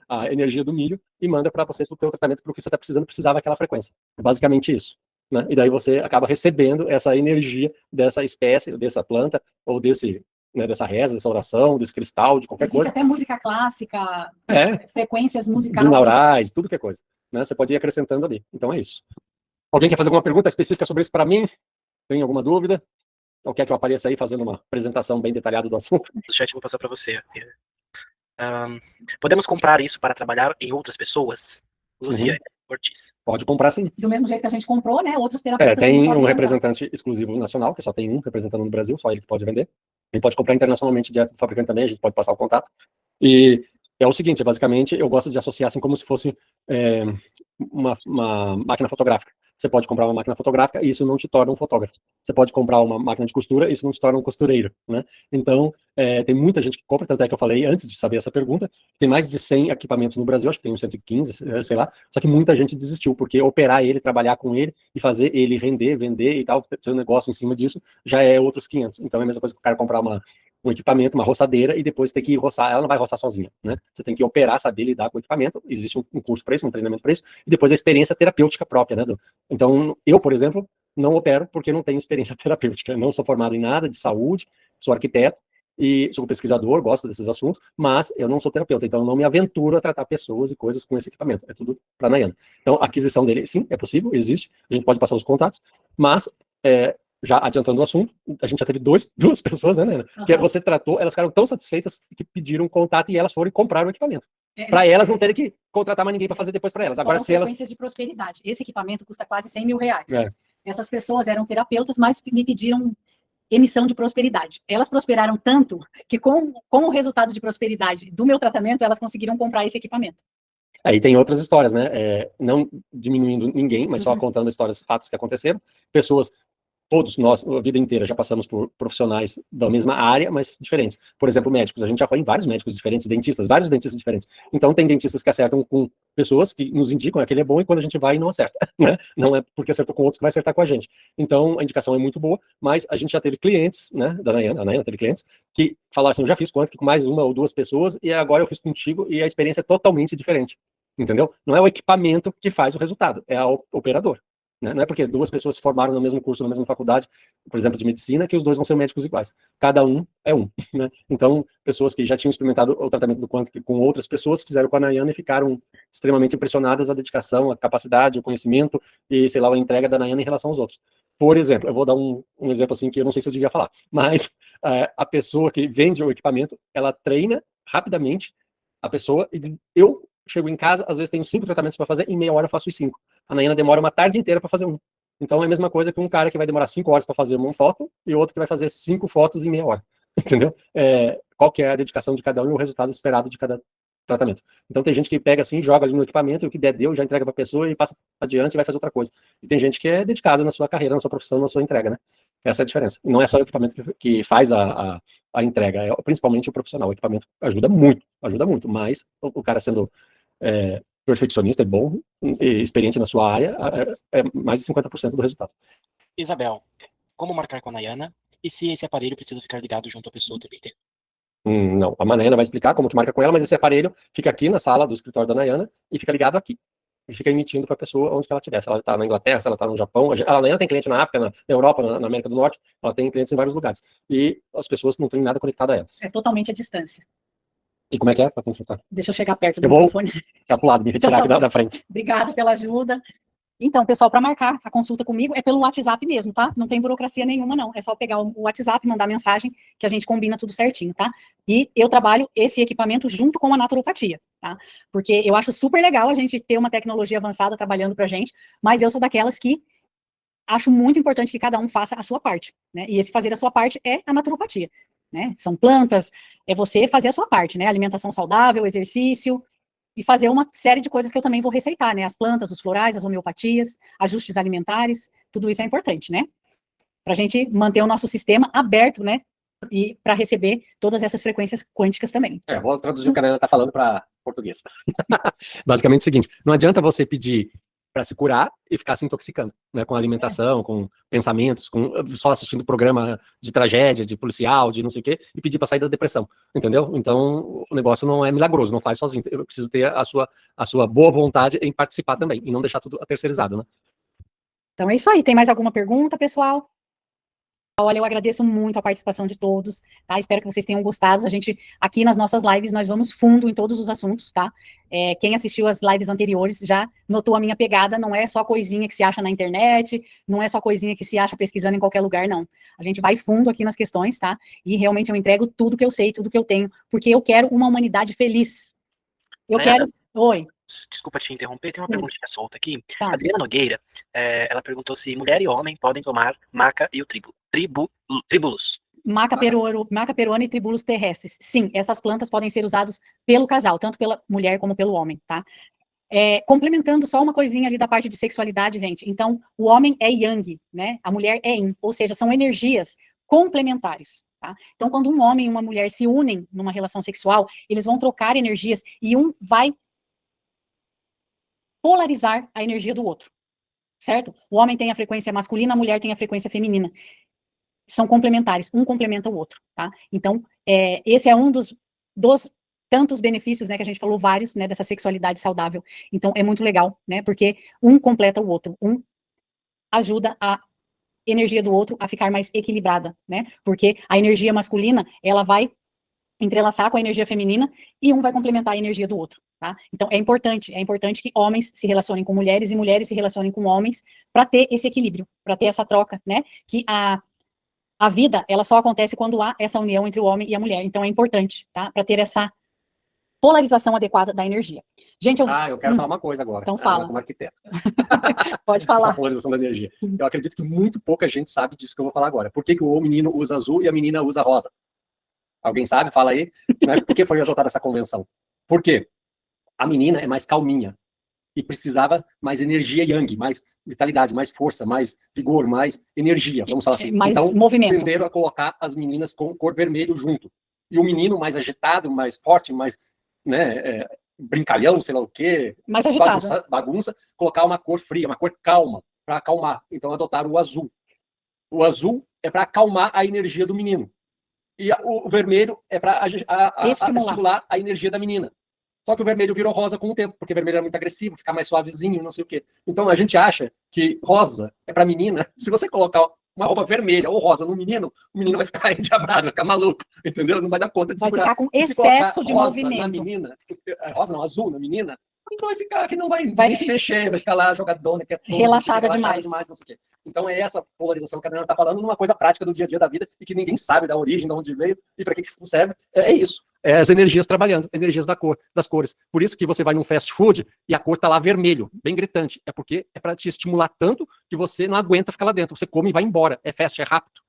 a energia do milho, e manda para você o teu tratamento para o que você está precisava aquela frequência. É basicamente isso. Né? E daí você acaba recebendo essa energia dessa espécie, dessa planta, ou dessa reza, dessa oração, desse cristal, de qualquer coisa. Até música clássica, frequências musicais. Binaurais, tudo que é coisa. Né? Você pode ir acrescentando ali. Então é isso. Alguém quer fazer alguma pergunta específica sobre isso para mim? Tem alguma dúvida? Ou quer que eu apareça aí fazendo uma apresentação bem detalhada do assunto? Do chat vou passar para você. Podemos comprar isso para trabalhar em outras pessoas? Luciane Ortiz. Pode comprar sim. Do mesmo jeito que a gente comprou, né? Outros terapeutas. Tem um representante exclusivo nacional, que só tem um representando no Brasil, só ele que pode vender. Ele pode comprar internacionalmente direto do fabricante também, a gente pode passar o contato. E é o seguinte, basicamente, eu gosto de associar assim como se fosse uma máquina fotográfica. Você pode comprar uma máquina fotográfica e isso não te torna um fotógrafo. Você pode comprar uma máquina de costura e isso não te torna um costureiro, né? Então, tem muita gente que compra, tanto é que eu falei antes de saber essa pergunta, tem mais de 100 equipamentos no Brasil, acho que tem uns 115, sei lá, só que muita gente desistiu, porque operar ele, trabalhar com ele e fazer ele render, vender e tal, seu negócio em cima disso, já é outros 500. Então é a mesma coisa que o cara comprar um equipamento, uma roçadeira, e depois ter que roçar, ela não vai roçar sozinha, né? Você tem que operar, saber lidar com o equipamento, existe um curso para isso, um treinamento para isso, e depois a experiência terapêutica própria, né? Então, eu, por exemplo, não opero porque não tenho experiência terapêutica, eu não sou formado em nada de saúde, sou arquiteto, e sou pesquisador, gosto desses assuntos, mas eu não sou terapeuta, então eu não me aventuro a tratar pessoas e coisas com esse equipamento, é tudo para a Nayana. Então, a aquisição dele, sim, é possível, existe, a gente pode passar os contatos, mas já adiantando o assunto, a gente já teve duas pessoas, né, Nayana? Que você tratou, elas ficaram tão satisfeitas que pediram contato e elas foram e compraram o equipamento. Para elas não terem que contratar mais ninguém para fazer depois para elas. Agora, se elas... de prosperidade. Esse equipamento custa quase 100 mil reais. Essas pessoas eram terapeutas, mas me pediram emissão de prosperidade. Elas prosperaram tanto que com o resultado de prosperidade do meu tratamento, elas conseguiram comprar esse equipamento. Aí tem outras histórias, né? Não diminuindo ninguém, mas só contando histórias, fatos que aconteceram. Pessoas, todos nós, a vida inteira, já passamos por profissionais da mesma área, mas diferentes. Por exemplo, médicos. A gente já foi em vários médicos diferentes, dentistas, vários dentistas diferentes. Então, tem dentistas que acertam com pessoas que nos indicam aquele é bom e quando a gente vai não acerta, né? Não é porque acertou com outros que vai acertar com a gente. Então, a indicação é muito boa, mas a gente já teve clientes, né, da Nayana, a Nayana teve clientes que falaram assim, eu já fiz com mais uma ou duas pessoas e agora eu fiz contigo e a experiência é totalmente diferente, entendeu? Não é o equipamento que faz o resultado, é o operador. Né? Não é porque duas pessoas se formaram no mesmo curso, na mesma faculdade, por exemplo, de medicina, que os dois vão ser médicos iguais. Cada um é um. Né? Então, pessoas que já tinham experimentado o tratamento do Quantic com outras pessoas, fizeram com a Nayana e ficaram extremamente impressionadas a dedicação, a capacidade, o conhecimento e, sei lá, a entrega da Nayana em relação aos outros. Por exemplo, eu vou dar um exemplo assim que eu não sei se eu devia falar, mas a pessoa que vende o equipamento, ela treina rapidamente a pessoa e eu chego em casa, às vezes tenho 5 tratamentos para fazer, em meia hora eu faço os 5. A Nayana demora uma tarde inteira para fazer um. Então é a mesma coisa que um cara que vai demorar 5 horas para fazer uma foto e outro que vai fazer 5 fotos em meia hora. Entendeu? Qual que é a dedicação de cada um e o resultado esperado de cada tratamento. Então tem gente que pega assim, joga ali no equipamento, e o que der deu, já entrega para a pessoa e passa adiante e vai fazer outra coisa. E tem gente que é dedicada na sua carreira, na sua profissão, na sua entrega, né? Essa é a diferença. E não é só o equipamento que faz a entrega, é principalmente o profissional. O equipamento ajuda muito, mas o cara sendo perfeccionista, é bom e experiente na sua área, é mais de 50% do resultado. Isabel, como marcar com a Nayana e se esse aparelho precisa ficar ligado junto à pessoa o tempo inteiro? Não, a Nayana vai explicar como que marca com ela, mas esse aparelho fica aqui na sala do escritório da Nayana e fica ligado aqui. E fica emitindo para a pessoa onde que ela estiver. Se ela está na Inglaterra, se ela está no Japão. A Nayana tem cliente na África, na Europa, na América do Norte. Ela tem clientes em vários lugares. E as pessoas não têm nada conectado a elas. É totalmente à distância. E como é que é para consultar? Deixa eu chegar perto do microfone. Ficar pro lado, me retirar aqui da frente. Obrigada pela ajuda. Então, pessoal, para marcar a consulta comigo é pelo WhatsApp mesmo, tá? Não tem burocracia nenhuma, não. É só pegar o WhatsApp e mandar mensagem que a gente combina tudo certinho, tá? E eu trabalho esse equipamento junto com a naturopatia, tá? Porque eu acho super legal a gente ter uma tecnologia avançada trabalhando pra gente, mas eu sou daquelas que acho muito importante que cada um faça a sua parte, né? E esse fazer a sua parte é a naturopatia, né? São plantas, é você fazer a sua parte, né? Alimentação saudável, exercício, e fazer uma série de coisas que eu também vou receitar, né? As plantas, os florais, as homeopatias, ajustes alimentares, tudo isso é importante, né? Pra gente manter o nosso sistema aberto, né? E para receber todas essas frequências quânticas também. Vou traduzir o que a Nayana está falando para português. Basicamente é o seguinte, não adianta você pedir para se curar e ficar se intoxicando, né, com alimentação, com pensamentos, só assistindo programa de tragédia, de policial, de não sei o quê, e pedir para sair da depressão, entendeu? Então, o negócio não é milagroso, não faz sozinho. Eu preciso ter a sua boa vontade em participar também, e não deixar tudo terceirizado, né? Então é isso aí. Tem mais alguma pergunta, pessoal? Olha, eu agradeço muito a participação de todos, tá? Espero que vocês tenham gostado. A gente, aqui nas nossas lives, nós vamos fundo em todos os assuntos, tá? Quem assistiu as lives anteriores já notou a minha pegada, não é só coisinha que se acha na internet, não é só coisinha que se acha pesquisando em qualquer lugar, não. A gente vai fundo aqui nas questões, tá? E realmente eu entrego tudo que eu sei, tudo que eu tenho, porque eu quero uma humanidade feliz. Eu quero... Oi. Desculpa te interromper, tem uma perguntinha solta aqui. Tá. Adriana Nogueira, ela perguntou se mulher e homem podem tomar maca e o tribulus. Maca peruana e tribulus terrestres. Sim, essas plantas podem ser usadas pelo casal, tanto pela mulher como pelo homem, tá? Complementando só uma coisinha ali da parte de sexualidade, gente. Então, o homem é yang, né? A mulher é yin, ou seja, são energias complementares, tá? Então, quando um homem e uma mulher se unem numa relação sexual, eles vão trocar energias e um vai polarizar a energia do outro, certo? O homem tem a frequência masculina, a mulher tem a frequência feminina. São complementares, um complementa o outro, tá? Então, esse é um dos tantos benefícios, né, que a gente falou, vários, né, dessa sexualidade saudável. Então, é muito legal, né, porque um completa o outro, um ajuda a energia do outro a ficar mais equilibrada, né, porque a energia masculina, ela vai entrelaçar com a energia feminina e um vai complementar a energia do outro, tá? Então, é importante que homens se relacionem com mulheres e mulheres se relacionem com homens para ter esse equilíbrio, para ter essa troca, né, que a vida, ela só acontece quando há essa união entre o homem e a mulher. Então, é importante, tá? Para ter essa polarização adequada da energia. Gente, eu quero falar uma coisa agora. Então fala. Como arquiteto. Pode falar. Essa polarização da energia. Eu acredito que muito pouca gente sabe disso que eu vou falar agora. Por que o menino usa azul e a menina usa rosa? Alguém sabe? Fala aí. Né? Por que foi adotada essa convenção? Por quê? A menina é mais calminha e precisava mais energia yang, mais vitalidade, mais força, mais vigor, mais energia, vamos falar assim. Mais então, movimento. Tenderam a colocar as meninas com cor vermelho junto. E o menino mais agitado, mais forte, mais, né, brincalhão, sei lá o quê, mais agitado. Bagunça, colocar uma cor fria, uma cor calma, para acalmar. Então adotaram o azul. O azul é para acalmar a energia do menino. E o vermelho é para estimular a energia da menina. Só que o vermelho virou rosa com o tempo, porque o vermelho é muito agressivo, fica mais suavezinho, não sei o quê. Então a gente acha que rosa é para menina. Se você colocar uma roupa vermelha ou rosa no menino, o menino vai ficar endiabrado, vai ficar maluco, entendeu? Não vai dar conta de segurar. Vai ficar com excesso de rosa movimento. Na menina, rosa não, azul na menina, então vai ficar que não vai se mexer, vai ficar lá jogadona, que é todo, relaxada demais, não sei o quê. Então é essa polarização que a Adriana está falando, numa coisa prática do dia a dia da vida e que ninguém sabe da origem, de onde veio e para que serve. É isso. É as energias trabalhando, energias das cores. Por isso que você vai num fast food e a cor tá lá vermelho, bem gritante. É porque é para te estimular tanto que você não aguenta ficar lá dentro. Você come e vai embora. É fast, é rápido.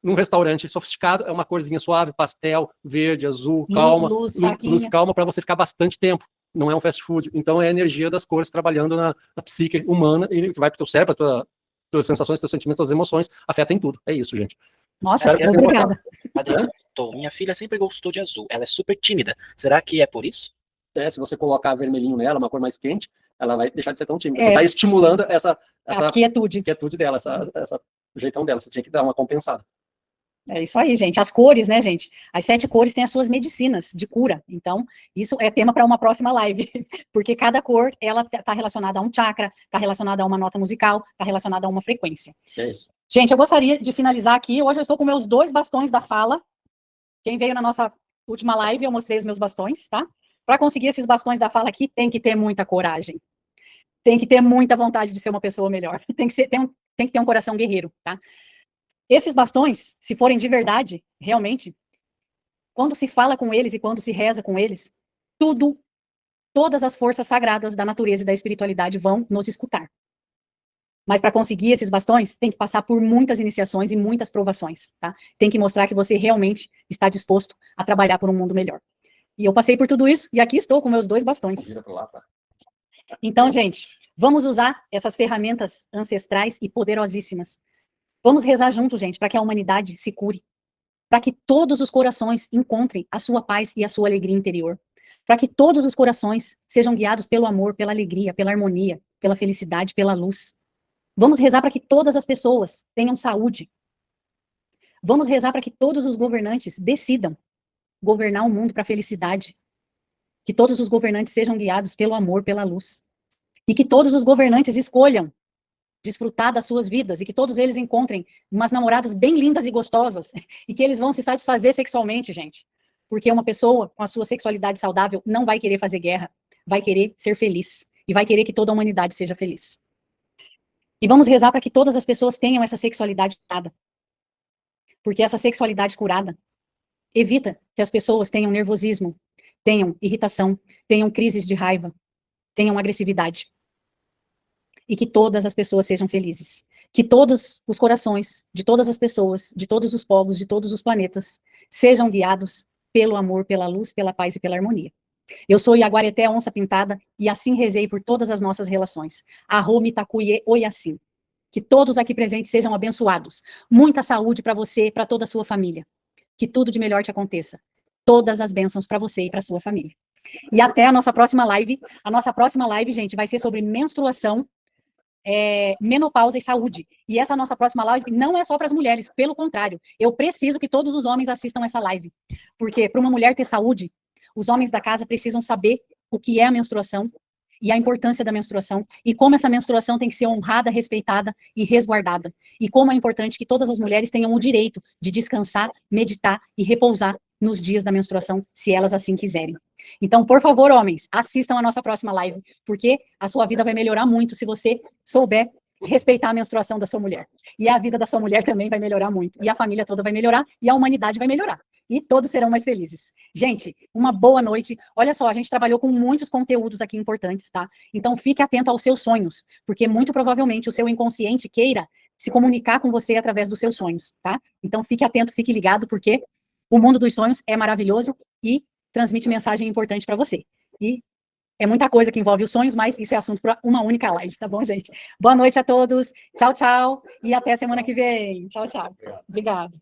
Num restaurante sofisticado, é uma corzinha suave, pastel, verde, azul, calma. Luz calma para você ficar bastante tempo. Não é um fast food. Então é a energia das cores trabalhando na psique humana e que vai para o teu cérebro, tuas sensações, teus sentimentos, tuas emoções, afeta em tudo. É isso, gente. Nossa, obrigada. Adriana, minha filha sempre gostou de azul. Ela é super tímida. Será que é por isso? Se você colocar vermelhinho nela, uma cor mais quente, ela vai deixar de ser tão tímida. Você está estimulando essa quietude dela, essa jeitão dela. Você tinha que dar uma compensada. É isso aí, gente. As cores, né, gente? As 7 cores têm as suas medicinas de cura. Então, isso é tema para uma próxima live. Porque cada cor, ela está relacionada a um chakra, está relacionada a uma nota musical, está relacionada a uma frequência. É isso. Gente, eu gostaria de finalizar aqui. Hoje eu estou com meus 2 bastões da fala. Quem veio na nossa última live, eu mostrei os meus bastões, tá? Para conseguir esses bastões da fala aqui, tem que ter muita coragem. Tem que ter muita vontade de ser uma pessoa melhor. Tem que ter um coração guerreiro, tá? Esses bastões, se forem de verdade, realmente, quando se fala com eles e quando se reza com eles, todas as forças sagradas da natureza e da espiritualidade vão nos escutar. Mas para conseguir esses bastões, tem que passar por muitas iniciações e muitas provações, tá? Tem que mostrar que você realmente está disposto a trabalhar por um mundo melhor. E eu passei por tudo isso, e aqui estou com meus 2 bastões. Então, gente, vamos usar essas ferramentas ancestrais e poderosíssimas. Vamos rezar junto, gente, para que a humanidade se cure. Para que todos os corações encontrem a sua paz e a sua alegria interior. Para que todos os corações sejam guiados pelo amor, pela alegria, pela harmonia, pela felicidade, pela luz. Vamos rezar para que todas as pessoas tenham saúde. Vamos rezar para que todos os governantes decidam governar o mundo para a felicidade. Que todos os governantes sejam guiados pelo amor, pela luz. E que todos os governantes escolham desfrutar das suas vidas e que todos eles encontrem umas namoradas bem lindas e gostosas e que eles vão se satisfazer sexualmente, gente. Porque uma pessoa com a sua sexualidade saudável não vai querer fazer guerra, vai querer ser feliz e vai querer que toda a humanidade seja feliz. E vamos rezar para que todas as pessoas tenham essa sexualidade curada. Porque essa sexualidade curada evita que as pessoas tenham nervosismo, tenham irritação, tenham crises de raiva, tenham agressividade. e que todas as pessoas sejam felizes. Que todos os corações de todas as pessoas, de todos os povos, de todos os planetas, sejam guiados pelo amor, pela luz, pela paz e pela harmonia. Eu sou Yaguareté, onça pintada, e assim rezei por todas as nossas relações. Arro, Mitacuie, Oiacim. Que todos aqui presentes sejam abençoados. Muita saúde para você e para toda a sua família. Que tudo de melhor te aconteça. Todas as bênçãos para você e para sua família. E até a nossa próxima live. A nossa próxima live, gente, vai ser sobre menstruação, menopausa e saúde. E essa nossa próxima live não é só para as mulheres, pelo contrário. Eu preciso que todos os homens assistam essa live. Porque para uma mulher ter saúde, os homens da casa precisam saber o que é a menstruação e a importância da menstruação e como essa menstruação tem que ser honrada, respeitada e resguardada. E como é importante que todas as mulheres tenham o direito de descansar, meditar e repousar nos dias da menstruação, se elas assim quiserem. Então, por favor, homens, assistam a nossa próxima live, porque a sua vida vai melhorar muito se você souber respeitar a menstruação da sua mulher. E a vida da sua mulher também vai melhorar muito. E a família toda vai melhorar, e a humanidade vai melhorar. E todos serão mais felizes. Gente, uma boa noite. Olha só, a gente trabalhou com muitos conteúdos aqui importantes, tá? Então fique atento aos seus sonhos, porque muito provavelmente o seu inconsciente queira se comunicar com você através dos seus sonhos, tá? Então fique atento, fique ligado, porque o mundo dos sonhos é maravilhoso e transmite mensagem importante para você. E é muita coisa que envolve os sonhos, mas isso é assunto para uma única live, tá bom, gente? Boa noite a todos. Tchau, tchau. E até semana que vem. Tchau, tchau. Obrigado.